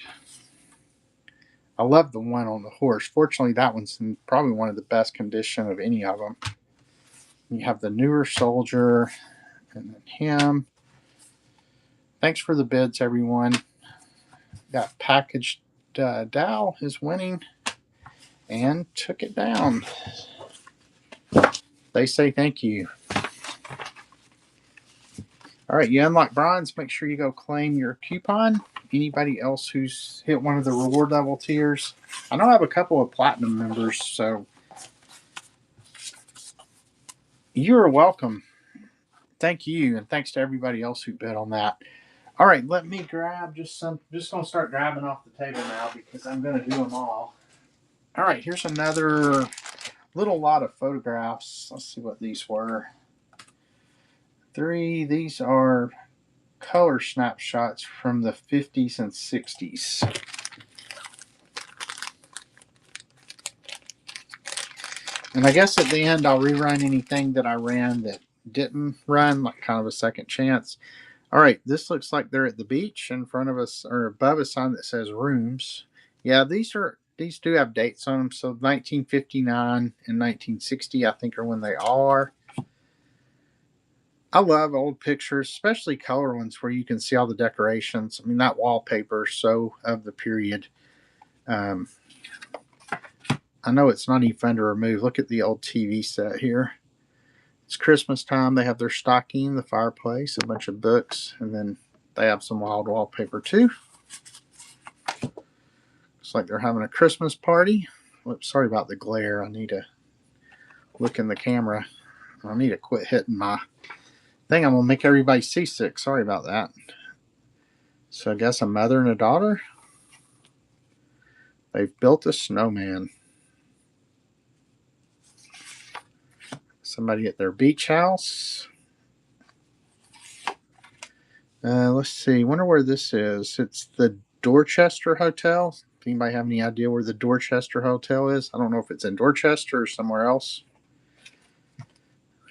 I love the one on the horse. Fortunately, that one's in probably one of the best condition of any of them. You have the newer soldier and then him. Thanks for the bids, everyone. Got packaged. Dow is winning and took it down. They say thank you. All right, you unlock bronze. Make sure you go claim your coupon. Anybody else who's hit one of the reward level tiers? I know I have a couple of platinum members, so you're welcome. Thank you, and thanks to everybody else who bid on that. All right, let me grab just going to start grabbing off the table now because I'm going to do them all. All right, here's another little lot of photographs. Let's see what these were. 3. These are color snapshots from the 50s and 60s. And I guess at the end I'll rerun anything that I ran that didn't run, like kind of a second chance. All right, this looks like they're at the beach. In front of us or above a sign that says rooms. Yeah, these do have dates on them. So 1959 and 1960, I think, are when they are. I love old pictures, especially color ones where you can see all the decorations. I mean, that wallpaper is so of the period. Um, I know it's not even fun to remove. Look at the old TV set here. It's Christmas time. They have their stocking, the fireplace, a bunch of books, and then they have some wild wallpaper too. Looks like they're having a Christmas party. Oops, sorry about the glare. I need to look in the camera. I need to quit hitting my thing. I'm going to make everybody seasick. Sorry about that. So I guess a mother and a daughter. They've built a snowman. Somebody at their beach house. Let's see. Wonder where this is. It's the Dorchester Hotel. If anybody have any idea where the Dorchester Hotel is? I don't know if it's in Dorchester or somewhere else.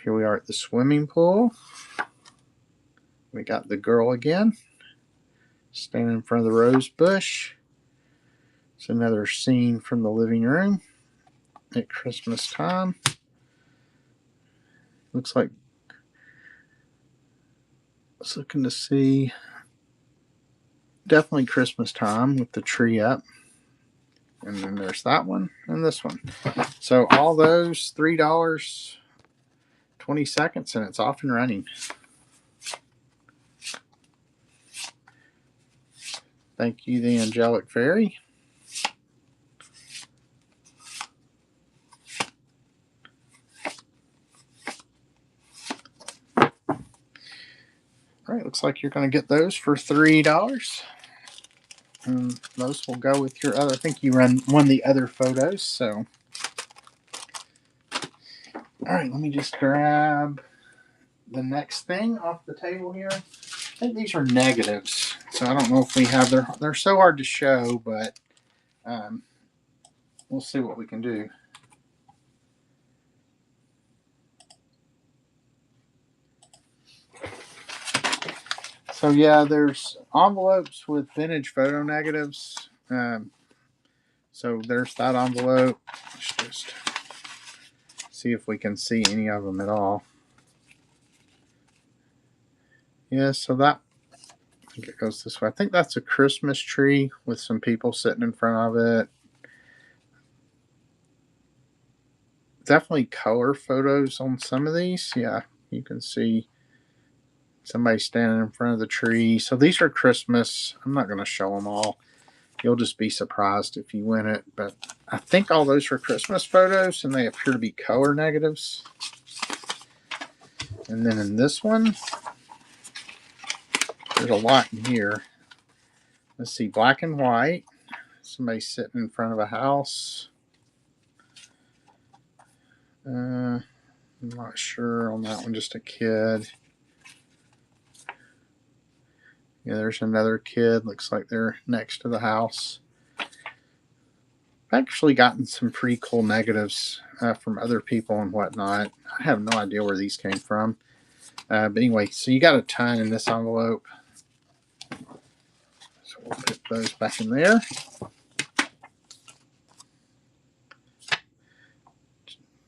Here we are at the swimming pool. We got the girl again, standing in front of the rose bush. It's another scene from the living room at Christmas time. Looks like I was looking to see. Definitely Christmas time with the tree up. And then there's that one and this one. So all those $3, 20 seconds, and it's off and running. Thank you, the Angelic Fairy. All right, looks like you're going to get those for $3. And those will go with your other. I think you won the other photos. So, all right, let me just grab the next thing off the table here. I think these are negatives, so I don't know if we have. They're so hard to show, but we'll see what we can do. So yeah, there's envelopes with vintage photo negatives. So there's that envelope. Let's just see if we can see any of them at all. Yeah, so that, I think it goes this way. I think that's a Christmas tree with some people sitting in front of it. Definitely color photos on some of these. Yeah, you can see somebody standing in front of the tree. So these are Christmas. I'm not going to show them all. You'll just be surprised if you win it. But I think all those are Christmas photos, and they appear to be color negatives. And then in this one, there's a lot in here. Let's see, black and white. Somebody sitting in front of a house. I'm not sure on that one, just a kid. Yeah, there's another kid. Looks like they're next to the house. I've actually gotten some pretty cool negatives from other people and whatnot. I have no idea where these came from. But anyway, so you got a ton in this envelope. So we'll put those back in there.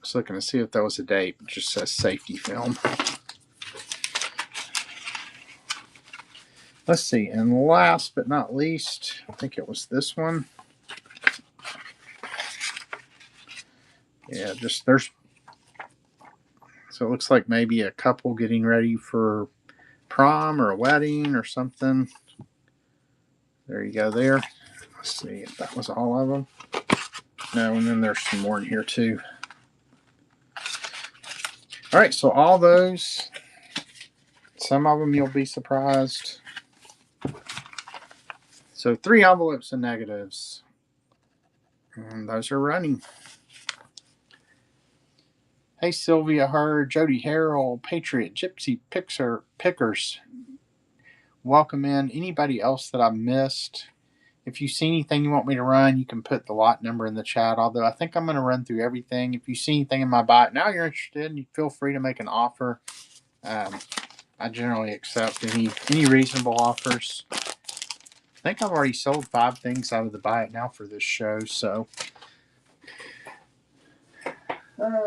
Just looking to see if that was a date. It just says safety film. Let's see. And last but not least, I think it was this one. Yeah, just there's. So it looks like maybe a couple getting ready for prom or a wedding or something. There you go there. Let's see if that was all of them. No, and then there's some more in here too. All right, so all those, some of them you'll be surprised. So 3 envelopes and negatives. And those are running. Hey, Sylvia Hurd, Jody Harrell, Patriot, Gypsy Pickers. Welcome in. Anybody else that I missed? If you see anything you want me to run, you can put the lot number in the chat. Although I think I'm going to run through everything. If you see anything in my bot now you're interested, you feel free to make an offer. I I generally accept any reasonable offers. I think I've already sold 5 things out of the buy it now for this show, so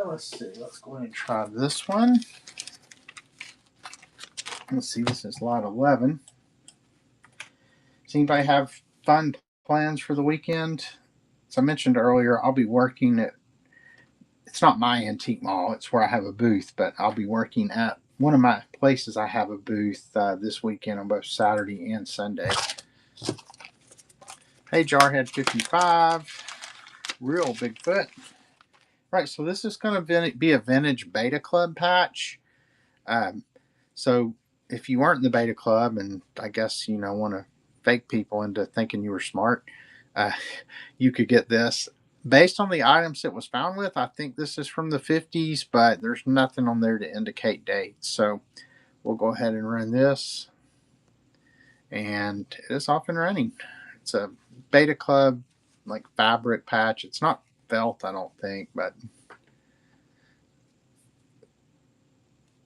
let's see. Let's go ahead and try this one. Let's see. This is lot 11. Does anybody have fun plans for the weekend? As I mentioned earlier, I'll be working at, it's not my antique mall, it's where I have a booth, but I'll be working at one of my places I have a booth this weekend on both Saturday and Sunday. Hey, Jarhead 55, real Bigfoot. Right, so this is going to be a vintage beta club patch. So if you weren't in the beta club and I guess, want to fake people into thinking you were smart, you could get this. Based on the items it was found with, I think this is from the 50s, but there's nothing on there to indicate dates. So we'll go ahead and run this. And it's off and running. It's a beta club, like fabric patch. It's not felt, I don't think, but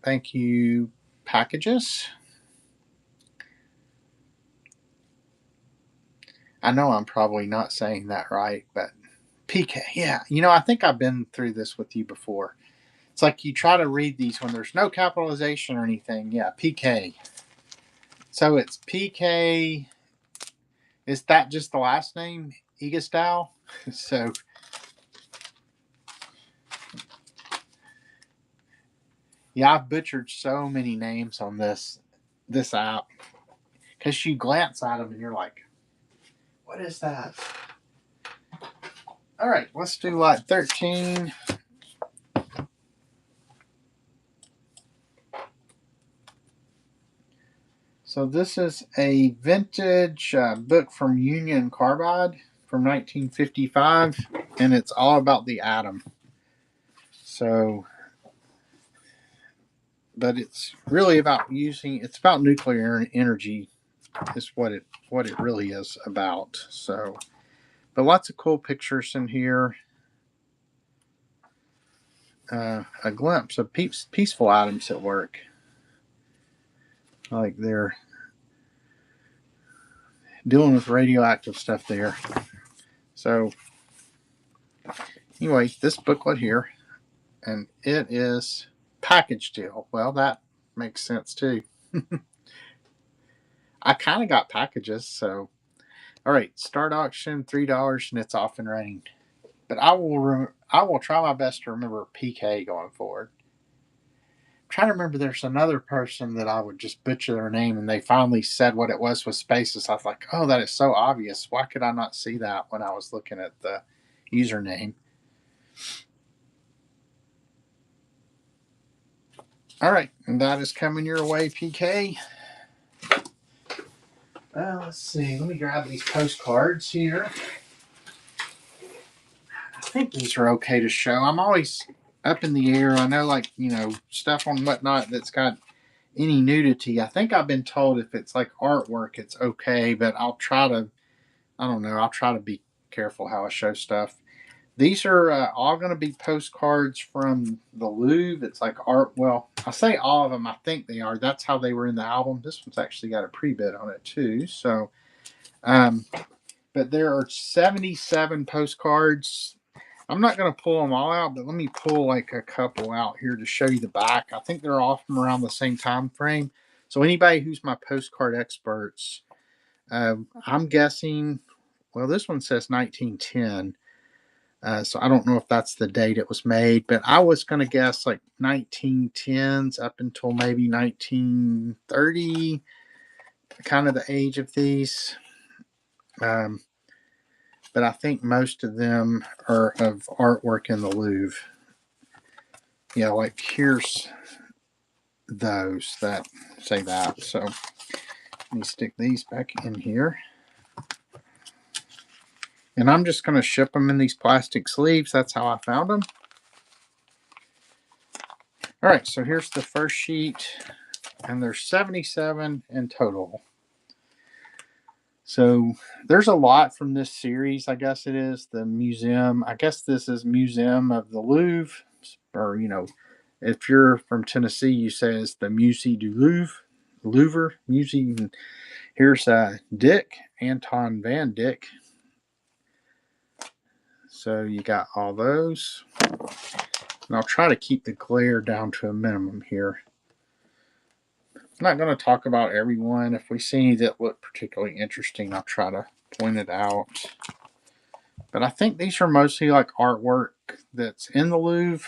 thank you, packages. I know I'm probably not saying that right, but PK, yeah. I think I've been through this with you before. It's like you try to read these when there's no capitalization or anything. Yeah, PK. So it's PK. Is that just the last name? Egastow? So, yeah, I've butchered so many names on this app. Because you glance at them and you're like, what is that? All right, let's do lot 13. So this is a vintage book from Union Carbide from 1955, and it's all about the atom. So, but it's really about it's about nuclear energy is what it really is about. So, but lots of cool pictures in here. A glimpse of peaceful atoms at work. Like they're dealing with radioactive stuff there. So anyway, this booklet here, and it is package deal. Well, that makes sense too. I kind of got packages, so all right, start auction $3 and it's off and running. But I will try my best to remember PK going forward. I'm trying to remember there's another person that I would just butcher their name and they finally said what it was with spaces. I was like, oh, that is so obvious. Why could I not see that when I was looking at the username? All right, and that is coming your way, PK. Let's see. Let me grab these postcards here. I think these are okay to show. I'm always up in the air. I know, stuff on whatnot that's got any nudity. I think I've been told if it's like artwork, it's okay, but I'll try to be careful how I show stuff. These are all going to be postcards from the Louvre. It's like art. Well, I say all of them. I think they are. That's how they were in the album. This one's actually got a pre-bid on it too. So, but there are 77 postcards. I'm not going to pull them all out, but let me pull like a couple out here to show you the back. I think they're all from around the same time frame. So anybody who's my postcard experts, I'm guessing, well, this one says 1910. So I don't know if that's the date it was made, but I was going to guess like 1910s up until maybe 1930, kind of the age of these. But I think most of them are of artwork in the Louvre. Yeah, like here's those that say that. So let me stick these back in here. And I'm just going to ship them in these plastic sleeves. That's how I found them. All right, so here's the first sheet. And there's 77 in total. So there's a lot from this series, I guess it is. The museum, I guess this is Museum of the Louvre, or, If you're from Tennessee, you say it's the Musée du Louvre Musée. Here's Dick, Anton van Dyck. So you got all those. And I'll try to keep the glare down to a minimum here. I'm not going to talk about every one. If we see any that look particularly interesting, I'll try to point it out. But I think these are mostly like artwork that's in the Louvre.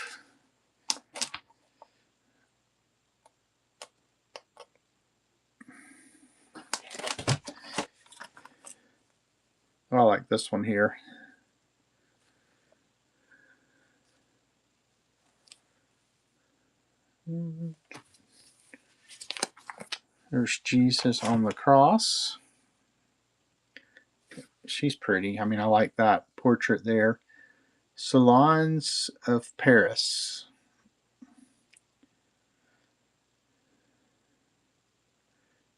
I like this one here. There's Jesus on the cross. She's pretty. I mean, I like that portrait there. Salons of Paris.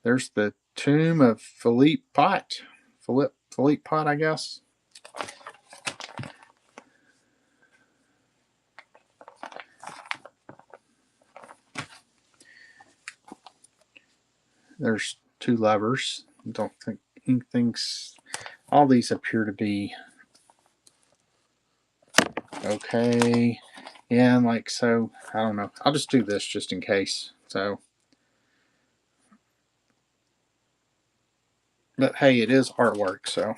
There's the tomb of Philippe Pot. Philippe Pot, I guess. There's two lovers. Don't think anything's. All these appear to be okay. Yeah, and like so. I don't know. I'll just do this just in case. So. But hey, it is artwork, so.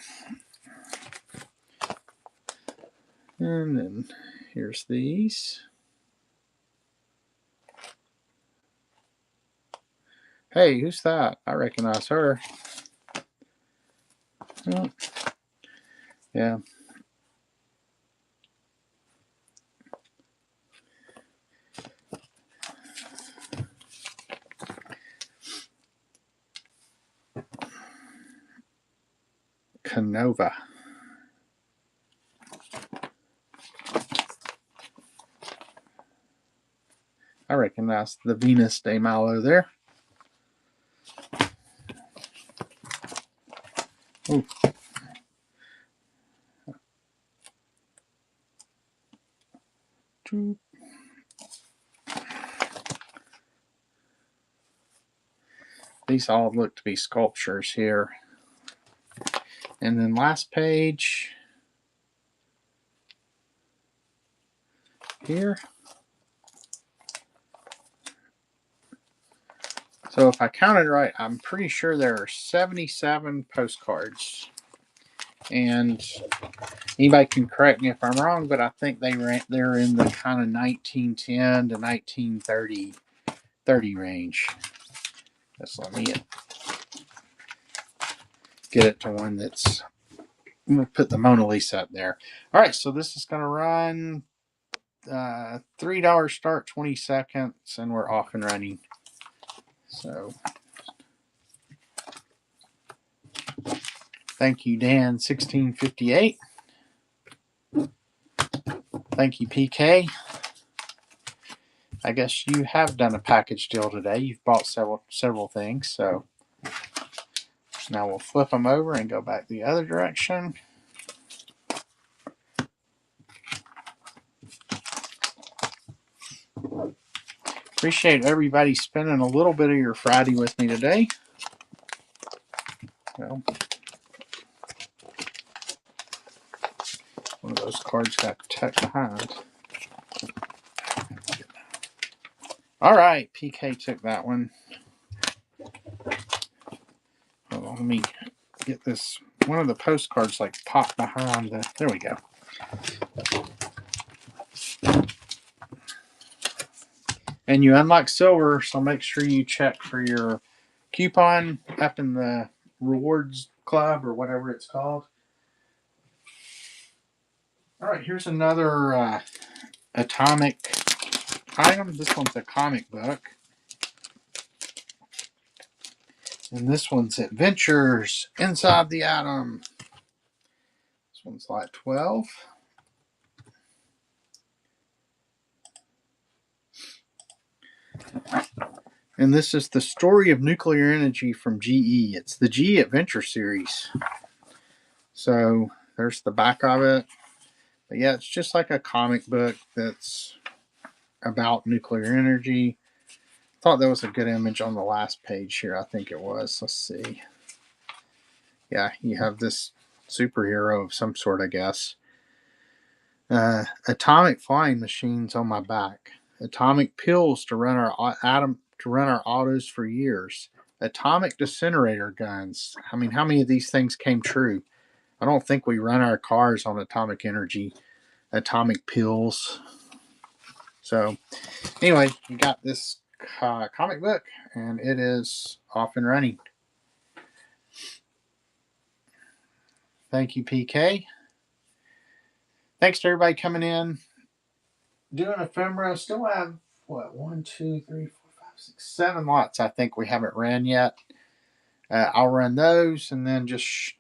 And then here's these. Hey, who's that? I recognize her. Oh, yeah. Canova. I recognize the Venus de Malo there. Ooh. These all look to be sculptures here. And then last page here. So if I counted right, I'm pretty sure there are 77 postcards. And anybody can correct me if I'm wrong, but I think they're in the kind of 1910 to 1930 range. Just let me get it to one that's. I'm going to put the Mona Lisa up there. All right, so this is going to run $3 start, 20 seconds, and we're off and running. So thank you, Dan, 1658. Thank you, PK. I guess you have done a package deal today. You've bought several things. So now we'll flip them over and go back the other direction. Appreciate everybody spending a little bit of your Friday with me today. Well, one of those cards got tucked behind. All right, PK took that one. Hold on, let me get this. One of the postcards like popped behind the. There we go. And you unlock silver, so make sure you check for your coupon up in the rewards club or whatever it's called. All right, here's another atomic item. This one's a comic book. And this one's Adventures Inside the Atom. This one's like 12. And this is the story of nuclear energy from GE. It's the GE Adventure series. So there's the back of it. But yeah, it's just like a comic book that's about nuclear energy. Thought that was a good image on the last page here. I think it was. Let's see. Yeah, you have this superhero of some sort, I guess. Atomic flying machines on my back. Atomic pills to run our autos for years. Atomic disintegrator guns. I mean, how many of these things came true? I don't think we run our cars on atomic energy. Atomic pills. So, anyway, we got this comic book, and it is off and running. Thank you, PK. Thanks to everybody coming in. Doing Ephemera. Still have, what, 1, 2, 3, 4, 5, 6, 7 lots I think we haven't ran yet. I'll run those and then just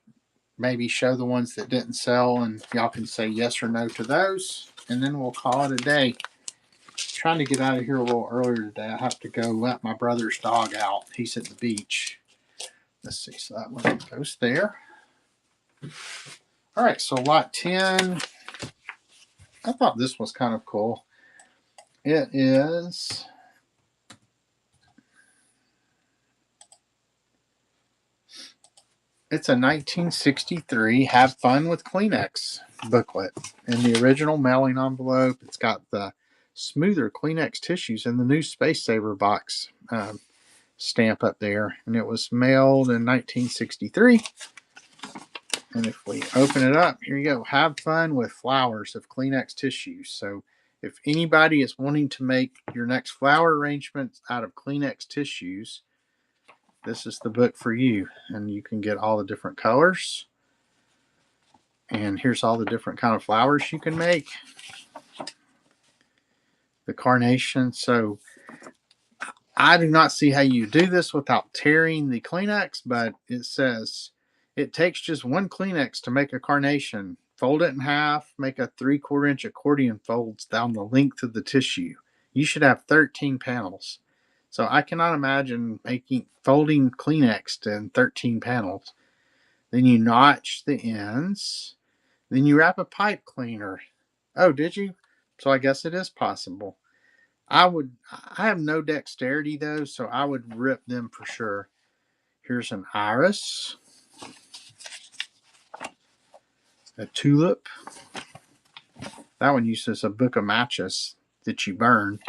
maybe show the ones that didn't sell, and y'all can say yes or no to those, and then we'll call it a day. Trying to get out of here a little earlier today. I have to go let my brother's dog out. He's at the beach. Let's see. So that one goes there. All right. So lot 10. I thought this was kind of cool. It is. It's a 1963 Have Fun with Kleenex booklet. In the original mailing envelope, it's got the smoother Kleenex tissues in the new Space Saver box stamp up there. And it was mailed in 1963. And if we open it up, here you go. Have fun with flowers of Kleenex tissues. So if anybody is wanting to make your next flower arrangement out of Kleenex tissues, this is the book for you. And you can get all the different colors. And here's all the different kind of flowers you can make. The carnation. So I do not see how you do this without tearing the Kleenex, but it says it takes just one Kleenex to make a carnation. Fold it in half, make a 3/4 inch accordion folds down the length of the tissue. You should have 13 panels. So I cannot imagine folding Kleenex in 13 panels. Then you notch the ends. Then you wrap a pipe cleaner. Oh, did you? So I guess it is possible. I have no dexterity though, so I would rip them for sure. Here's an iris. A tulip. That one uses a book of matches that you burn.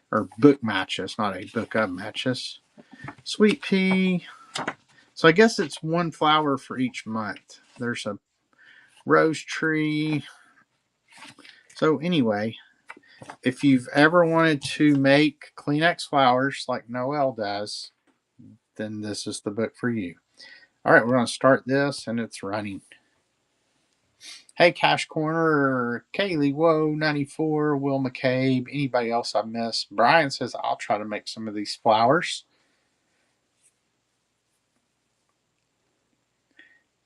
Or book matches, not a book of matches. Sweet pea. So I guess it's one flower for each month. There's a rose tree. So anyway, if you've ever wanted to make Kleenex flowers like Noel does, then this is the book for you. All right, we're going to start this, and it's running. Hey, Cash Corner, Kaylee, Whoa, 94, Will McCabe, anybody else I missed? Brian says, I'll try to make some of these flowers.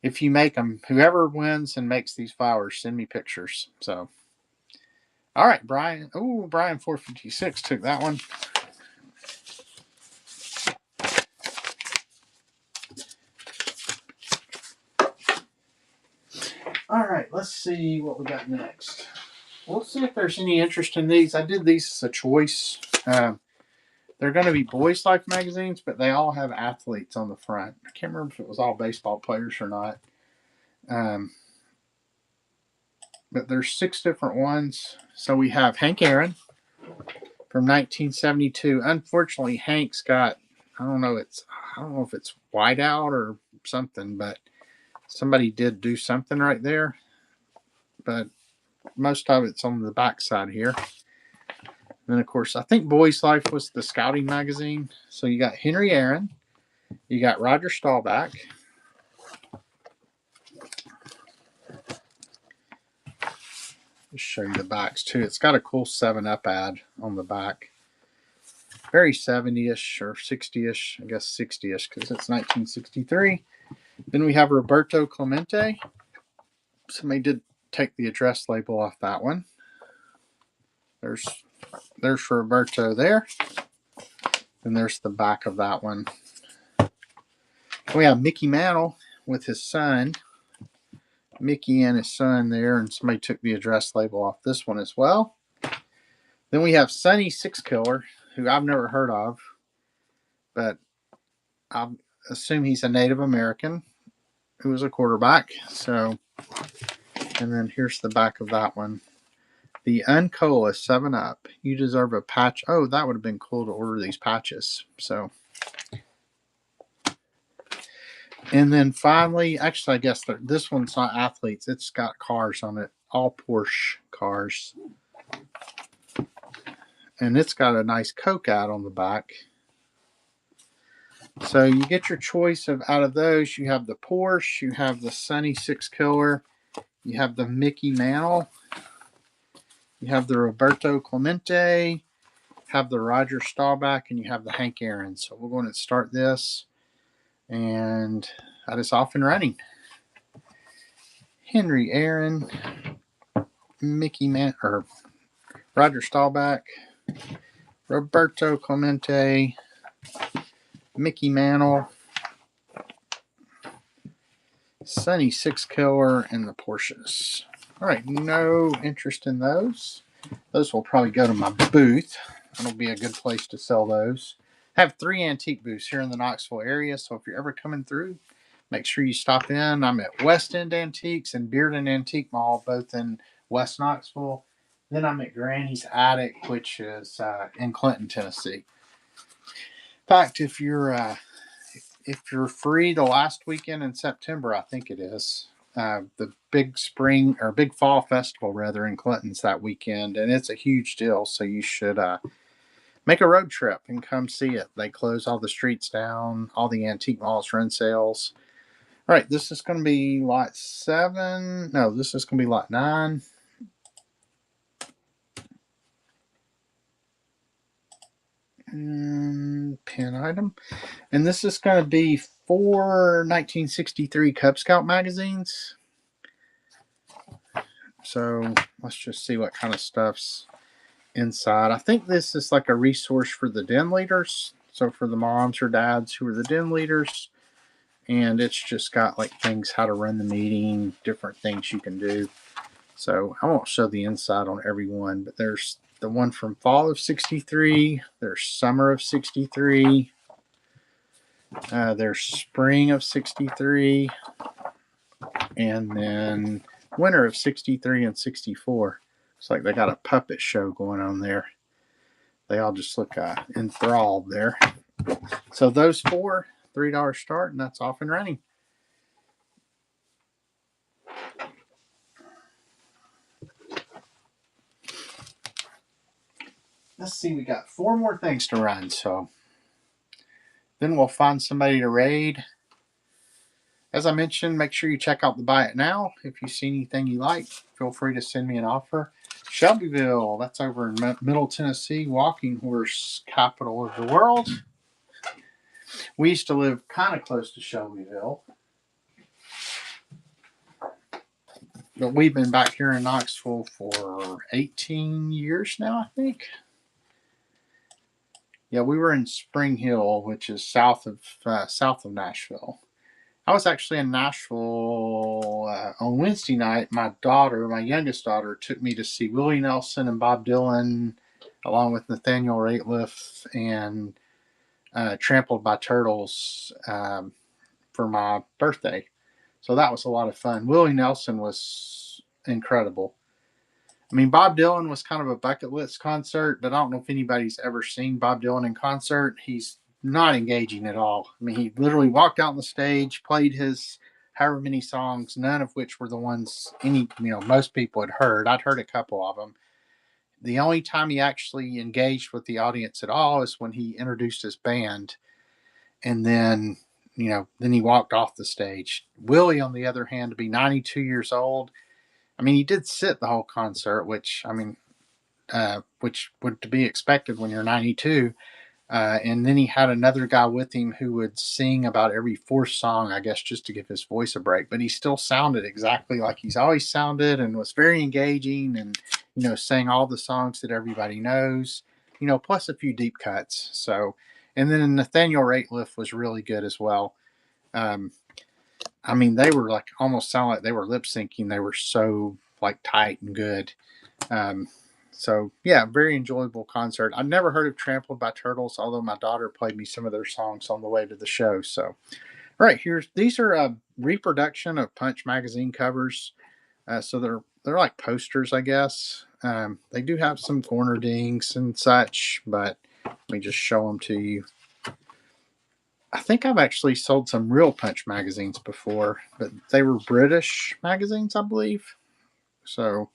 If you make them, whoever wins and makes these flowers, send me pictures. So, all right, Brian. Oh, Brian 456 took that one. All right, let's see what we got next. We'll see if there's any interest in these. I did these as a choice. They're going to be Boys Life magazines, but they all have athletes on the front. I can't remember if it was all baseball players or not. But there's 6 different ones. So we have Hank Aaron from 1972. Unfortunately, Hank's got, I don't know if it's white out or something, but somebody did do something right there. But most of it's on the back side here. And then, of course, I think Boys Life was the scouting magazine. So you got Henry Aaron. You got Roger Staubach. Just show you the backs, too. It's got a cool 7-Up ad on the back. Very 70-ish or 60-ish. I guess 60-ish because it's 1963. Then we have Roberto Clemente. Somebody did take the address label off that one. There's Roberto there. And there's the back of that one. We have Mickey Mantle with his son. Mickey and his son there, and somebody took the address label off this one as well. Then we have Sonny Six Killer, who I've never heard of, but I assume he's a Native American who was a quarterback. So, and then here's the back of that one. The Uncola 7 Up. You deserve a patch. Oh, that would have been cool to order these patches. So, and then finally, actually, I guess this one's not athletes. It's got cars on it. All Porsche cars. And it's got a nice Coke ad on the back. So you get your choice of out of those. You have the Porsche, you have the Sunny Six Killer, you have the Mickey Mantle, you have the Roberto Clemente, have the Roger Staubach, and you have the Hank Aaron. So we're going to start this, and that is off and running. Henry Aaron, Mickey Man or Roger Staubach, Roberto Clemente, Mickey Mantle, Sunny Six Killer, and the Porsches. All right, no interest in those. Those will probably go to my booth. That'll be a good place to sell those. I have 3 antique booths here in the Knoxville area, so if you're ever coming through, make sure you stop in. I'm at West End Antiques and Bearden Antique Mall, both in West Knoxville. Then I'm at Granny's Attic, which is in Clinton, Tennessee. In fact, if you're free the last weekend in September, I think it is, the big spring or big fall festival rather in Clinton's that weekend, and it's a huge deal. So you should make a road trip and come see it. They close all the streets down. All the antique malls run sales. All right, this is going to be lot 7. No, this is going to be lot 9. Pin item. And this is going to be 4 1963 Cub Scout magazines. So let's just see what kind of stuff's inside. I think this is like a resource for the den leaders. So for the moms or dads who are the den leaders. And it's just got like things, how to run the meeting, different things you can do. So I won't show the inside on every one, but there's the one from fall of 63. There's summer of 63. There's spring of 63. And then winter of 63 and 64. It's like they got a puppet show going on there. They all just look enthralled there. So those 4, $3 start, and that's off and running. Let's see, we got 4 more things to run, so then we'll find somebody to raid. As I mentioned, make sure you check out the Buy It Now. If you see anything you like, feel free to send me an offer. Shelbyville, that's over in Middle Tennessee, walking horse capital of the world. We used to live kind of close to Shelbyville, but we've been back here in Knoxville for 18 years now, I think. Yeah, we were in Spring Hill, which is south of Nashville. I was actually in Nashville on Wednesday night. My youngest daughter, took me to see Willie Nelson and Bob Dylan, along with Nathaniel Rateliff and Trampled by Turtles for my birthday. So that was a lot of fun. Willie Nelson was incredible. I mean, Bob Dylan was kind of a bucket list concert, but I don't know if anybody's ever seen Bob Dylan in concert. He's not engaging at all. I mean, he literally walked out on the stage, played his however many songs, none of which were the ones most people had heard. I'd heard a couple of them. The only time he actually engaged with the audience at all is when he introduced his band, and then he walked off the stage. Willie, on the other hand, to be 92 years old, I mean, he did sit the whole concert, which would to be expected when you're 92. And then he had another guy with him who would sing about every 4th song, I guess, just to give his voice a break. But he still sounded exactly like he's always sounded, and was very engaging, and sang all the songs that everybody knows, plus a few deep cuts. So, and then Nathaniel Rateliff was really good as well. I mean, they were like almost sound like they were lip syncing. They were so like tight and good. So yeah, very enjoyable concert. I've never heard of Trampled by Turtles, although my daughter played me some of their songs on the way to the show. So, all right, these are a reproduction of Punch magazine covers. So they're like posters, I guess. They do have some corner dings and such, but let me just show them to you. I think I've actually sold some real Punch magazines before, but they were British magazines, I believe. So,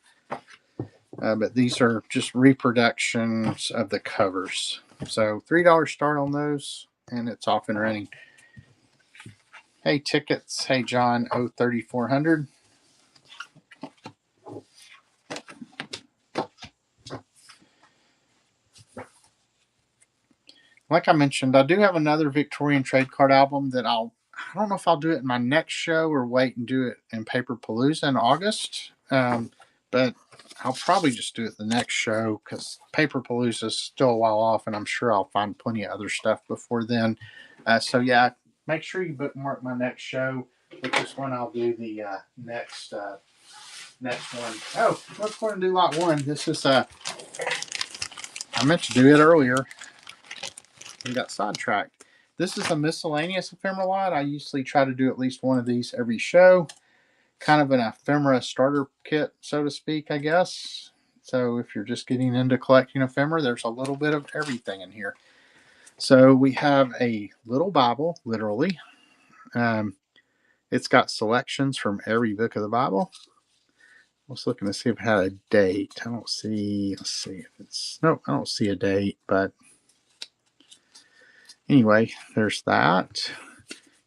but these are just reproductions of the covers. So $3 start on those, and it's off and running. Hey, tickets. Hey, John, 03400. Like I mentioned, I do have another Victorian trade card album that I don't know if I'll do it in my next show or wait and do it in Paper Palooza in August. But I'll probably just do it the next show because Paper Palooza is still a while off, and I'm sure I'll find plenty of other stuff before then. So yeah, make sure you bookmark my next show, which is when I'll do the next one. Oh, let's go and do lot one. This is I meant to do it earlier. We got sidetracked. This is a miscellaneous ephemera lot. I usually try to do at least one of these every show. Kind of an ephemera starter kit, so to speak, I guess. So if you're just getting into collecting ephemera, there's a little bit of everything in here. So we have a little Bible, literally. It's got selections from every book of the Bible. I was looking to see if it had a date. I don't see. Let's see if it's. Nope, I don't see a date, but anyway, there's that.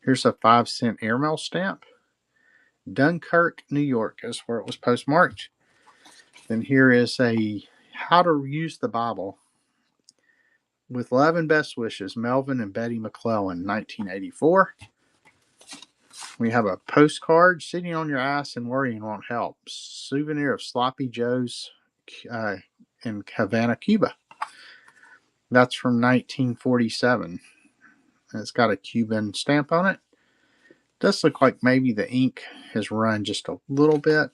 Here's a 5-cent airmail stamp. Dunkirk, New York is where it was postmarked. Then here is a how to use the Bible. With love and best wishes, Melvin and Betty McClellan, 1984. We have a postcard, sitting on your ass and worrying won't help. Souvenir of Sloppy Joe's in Havana, Cuba. That's from 1947. It's got a Cuban stamp on it. Does look like maybe the ink has run just a little bit.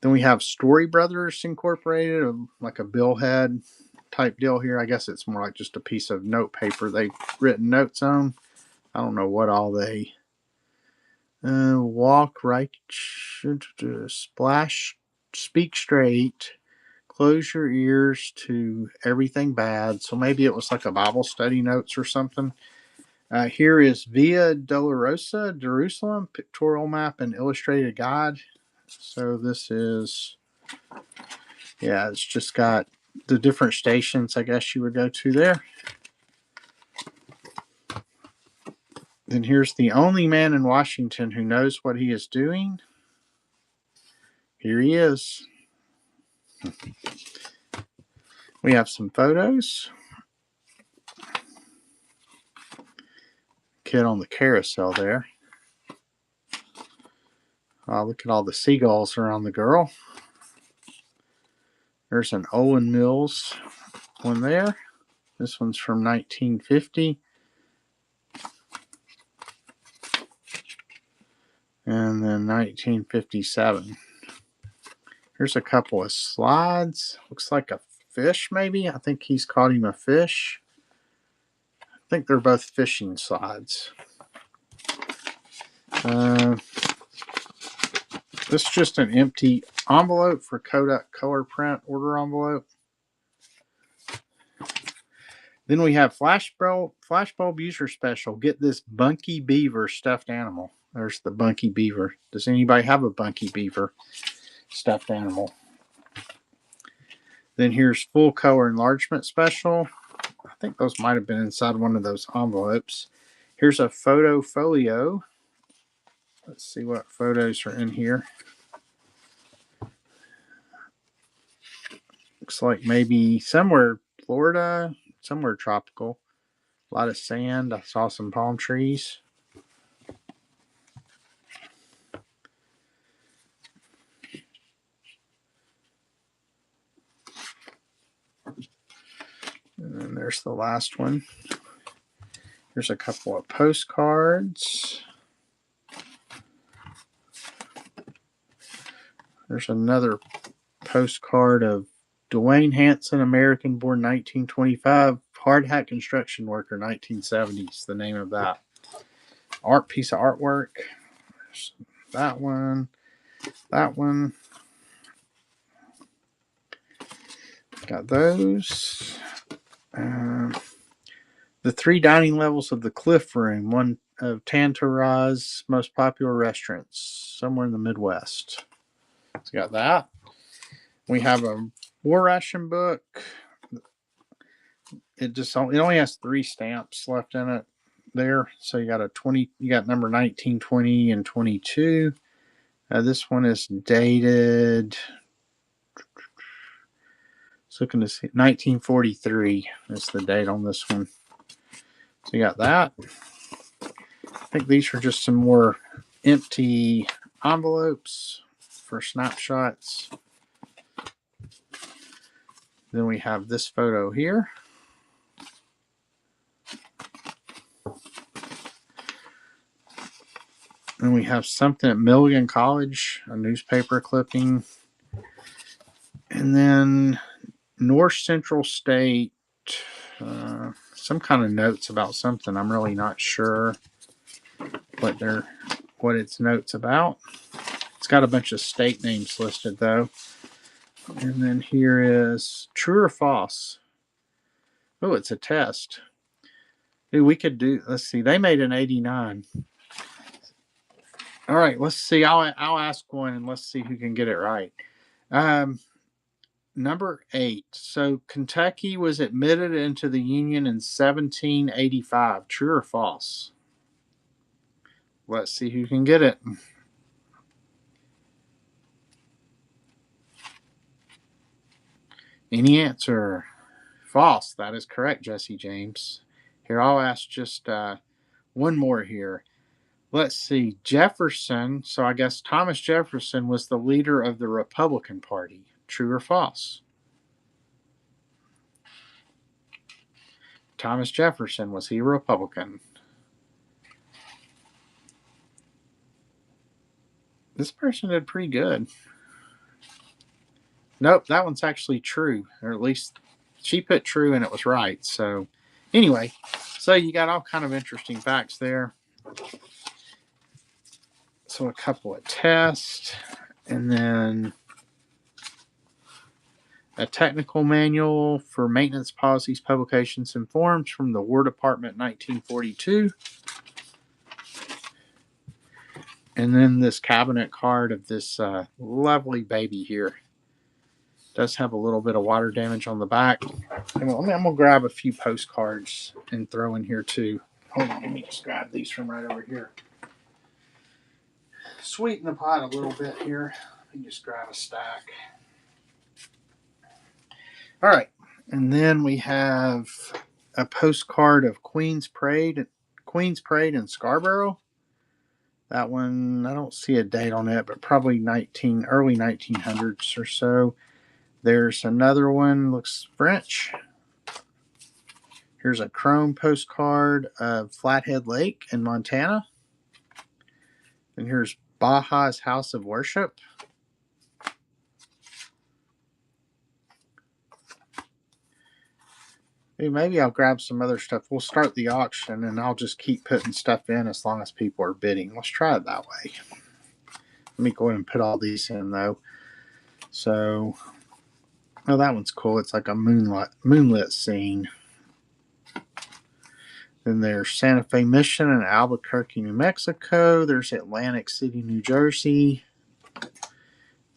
Then we have Story Brothers Incorporated, like a billhead type deal here. I guess it's more like just a piece of note paper they've written notes on. I don't know what all they walk right, splash, speak straight, close your ears to everything bad. So maybe it was like a Bible study notes or something. Here is Via Dolorosa, Jerusalem, pictorial map and illustrated guide. So this is, yeah, it's just got the different stations I guess you would go to there. Then here's the only man in Washington who knows what he is doing. Here he is. We have some photos. Kid on the carousel there. Look at all the seagulls around the girl. There's an Owen Mills one there. This one's from 1950. And then 1957. Here's a couple of slides. Looks like a fish, maybe. I think he's caught him a fish. I think they're both fishing slides. This is just an empty envelope for Kodak color print order envelope. Then we have Flashbulb user special. Get this Bunky Beaver stuffed animal. There's the Bunky Beaver. Does anybody have a Bunky Beaver stuffed animal? Then here's full color enlargement special. I think those might have been inside one of those envelopes. Here's a photo folio. Let's see what photos are in here. Looks like maybe somewhere Florida, somewhere tropical. A lot of sand. I saw some palm trees. And then there's the last one. Here's a couple of postcards. There's another postcard of Dwayne Hanson, American, born 1925, hard hat construction worker, 1970s. The name of that piece of artwork. There's that one. That one. Got those. The 3 dining levels of the Cliff Room, one of Tantar's most popular restaurants, somewhere in the Midwest. So got that. We have a war ration book. It only has 3 stamps left in it there. So you got you got number 19, 20, and 22. This one is dated. Looking to see 1943 is the date on this one. So you got that. I think these are just some more empty envelopes for snapshots. Then we have this photo here. And we have something at Milligan College, a newspaper clipping. And then North Central State, some kind of notes about something. I'm really not sure what its notes about. It's got a bunch of state names listed though. And then here is true or false. Oh, it's a test. Dude, we could do. Let's see. They made an 89. All right. Let's see. I'll ask one and let's see who can get it right. Number 8. So Kentucky was admitted into the Union in 1785. True or false? Let's see who can get it. Any answer? False. That is correct, Jesse James. Here, I'll ask just one more here. Let's see. Jefferson, so I guess Thomas Jefferson was the leader of the Republican Party. True or false? Thomas Jefferson, was he a Republican? This person did pretty good. Nope, that one's actually true. Or at least she put true and it was right. So anyway, so you got all kind of interesting facts there. So a couple of tests, and then a technical manual for maintenance policies, publications, and forms from the War Department, 1942. And then this cabinet card of this lovely baby here. Does have a little bit of water damage on the back. I'm going to grab a few postcards and throw in here too. Hold on, let me just grab these from right over here. Sweeten the pot a little bit here. Let me just grab a stack. All right, and then we have a postcard of Queen's Parade in Scarborough. That one, I don't see a date on it, but probably early 1900s or so. There's another one, looks French. Here's a chrome postcard of Flathead Lake in Montana. And here's Baja's House of Worship. Hey, maybe I'll grab some other stuff. We'll start the auction and I'll just keep putting stuff in as long as people are bidding. Let's try it that way. Let me go ahead and put all these in though. So, oh, that one's cool. It's like a moonlit scene. Then there's Santa Fe Mission in Albuquerque, New Mexico. There's Atlantic City, New Jersey.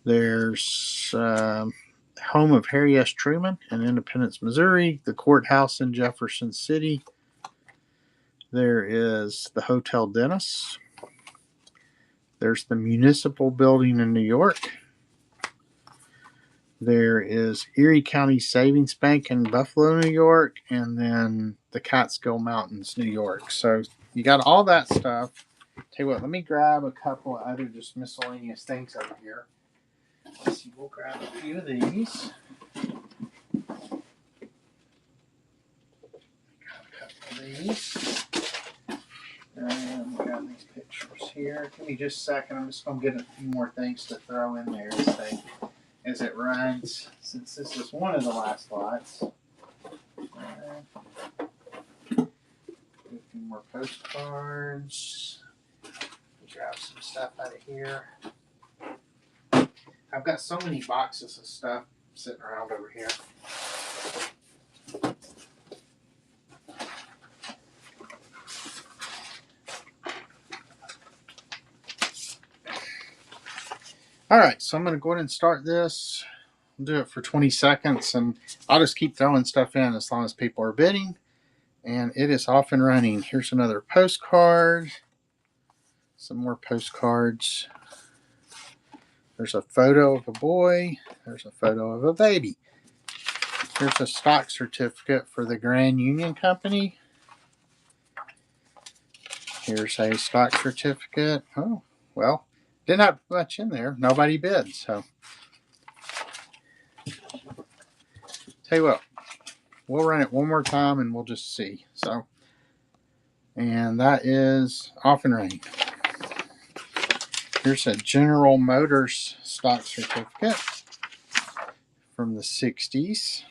There's home of Harry S. Truman in Independence, Missouri. The courthouse in Jefferson City. There is the Hotel Dennis. There's the Municipal Building in New York. There is Erie County Savings Bank in Buffalo, New York, and then the Catskill Mountains, New York. So you got all that stuff. Tell you what, let me grab a couple of other just miscellaneous things over here. Let's see, we'll grab a few of these. Grab a couple of these. We got these pictures here. Give me just a second. I'm just going to get a few more things to throw in there as it runs, since this is one of the last lots. A few more postcards. Grab some stuff out of here. I've got so many boxes of stuff sitting around over here. All right, so I'm going to go ahead and start this. I'll do it for 20 seconds, and I'll just keep throwing stuff in as long as people are bidding. And it is off and running. Here's another postcard. Some more postcards. There's a photo of a boy. There's a photo of a baby. Here's a stock certificate for the Grand Union Company. Here's a stock certificate. Oh, well, didn't have much in there. Nobody bid, so. Tell you what, we'll run it one more time and we'll just see. So, and that is off and running. Here's a General Motors stock certificate from the 60s.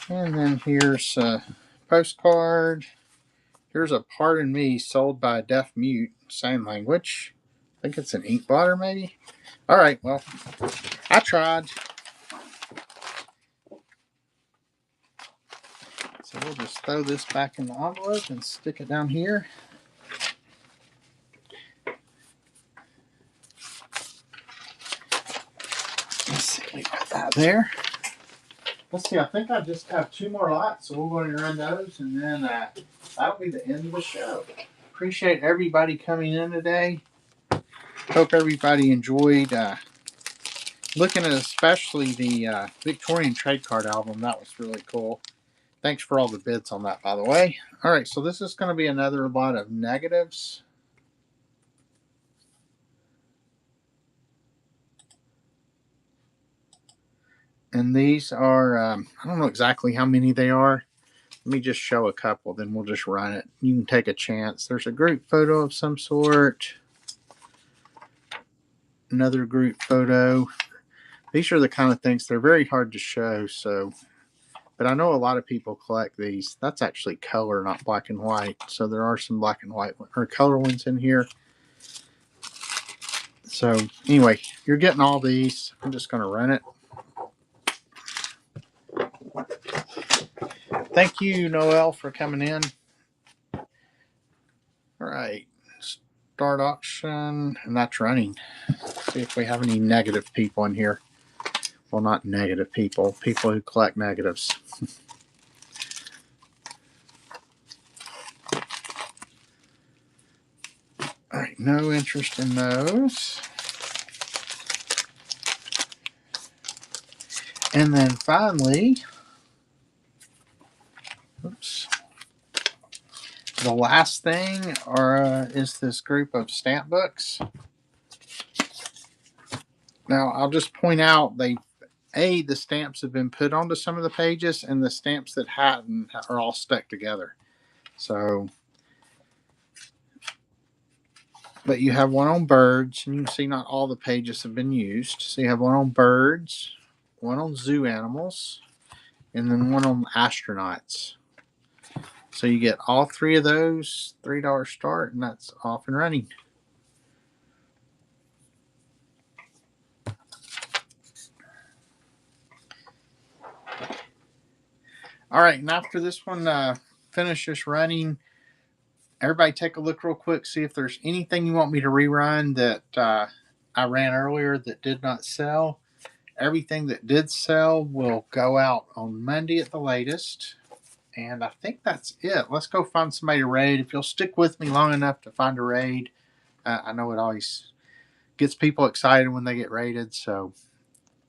And then here's a postcard. Here's a Pardon Me sold by a deaf mute, sign language. I think it's an ink blotter maybe. All right, well, I tried. So we'll just throw this back in the envelope and stick it down here. Let's see, we got that there. Let's see, I think I just have 2 more lots, so we'll go and run those, and then that'll be the end of the show. Appreciate everybody coming in today. Hope everybody enjoyed looking at especially the Victorian Trade Card album. That was really cool. Thanks for all the bids on that, by the way. All right, so this is going to be another lot of negatives. And these are, I don't know exactly how many they are. Let me just show a couple, then we'll just run it. You can take a chance. There's a group photo of some sort. Another group photo. These are the kind of things, they're very hard to show, so. But I know a lot of people collect these. That's actually color, not black and white. So there are some black and white or color ones in here. So anyway, you're getting all these. I'm just going to run it. Thank you, Noel, for coming in. All right. Start auction. And that's running. See if we have any negative people in here. Well, not negative people. People who collect negatives. All right, no interest in those. And then finally, oops, the last thing is this group of stamp books. Now, I'll just point out the stamps have been put onto some of the pages, and the stamps that hadn't are all stuck together. So, but you have one on birds, and you can see not all the pages have been used. So you have one on birds, one on zoo animals, and then one on astronauts. So you get all 3 of those, $3 start, and that's off and running. All right, and after this one finishes running, everybody take a look real quick, see if there's anything you want me to rerun that I ran earlier that did not sell. Everything that did sell will go out on Monday at the latest. And I think that's it. Let's go find somebody to raid. If you'll stick with me long enough to find a raid, I know it always gets people excited when they get raided, so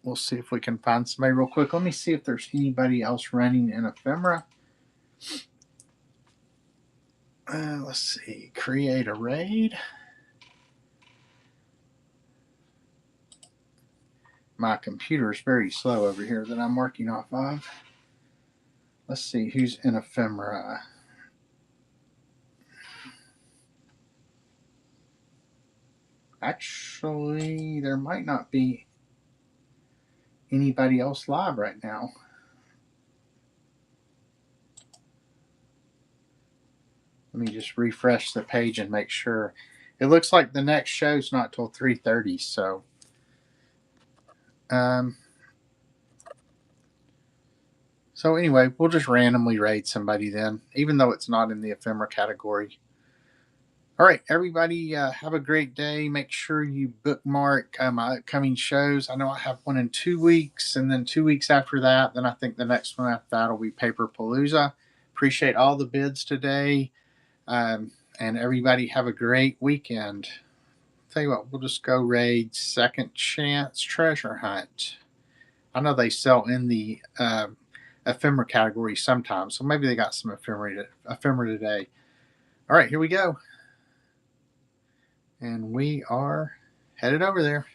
we'll see if we can find somebody real quick. Let me see if there's anybody else running in Ephemera. Let's see. Create a raid. My computer is very slow over here that I'm working off of. Let's see who's in Ephemera. Actually, there might not be anybody else live right now. Let me just refresh the page and make sure. It looks like the next show's not till 3:30, so so anyway, we'll just randomly raid somebody then, even though it's not in the ephemera category. All right, everybody, have a great day. Make sure you bookmark my upcoming shows. I know I have one in 2 weeks, and then 2 weeks after that. Then I think the next one after that will be Paper Palooza. Appreciate all the bids today, and everybody have a great weekend. Tell you what, we'll just go raid Second Chance Treasure Hunt. I know they sell in the ephemera category sometimes, so maybe they got some ephemera today. All right, here we go. And we are headed over there.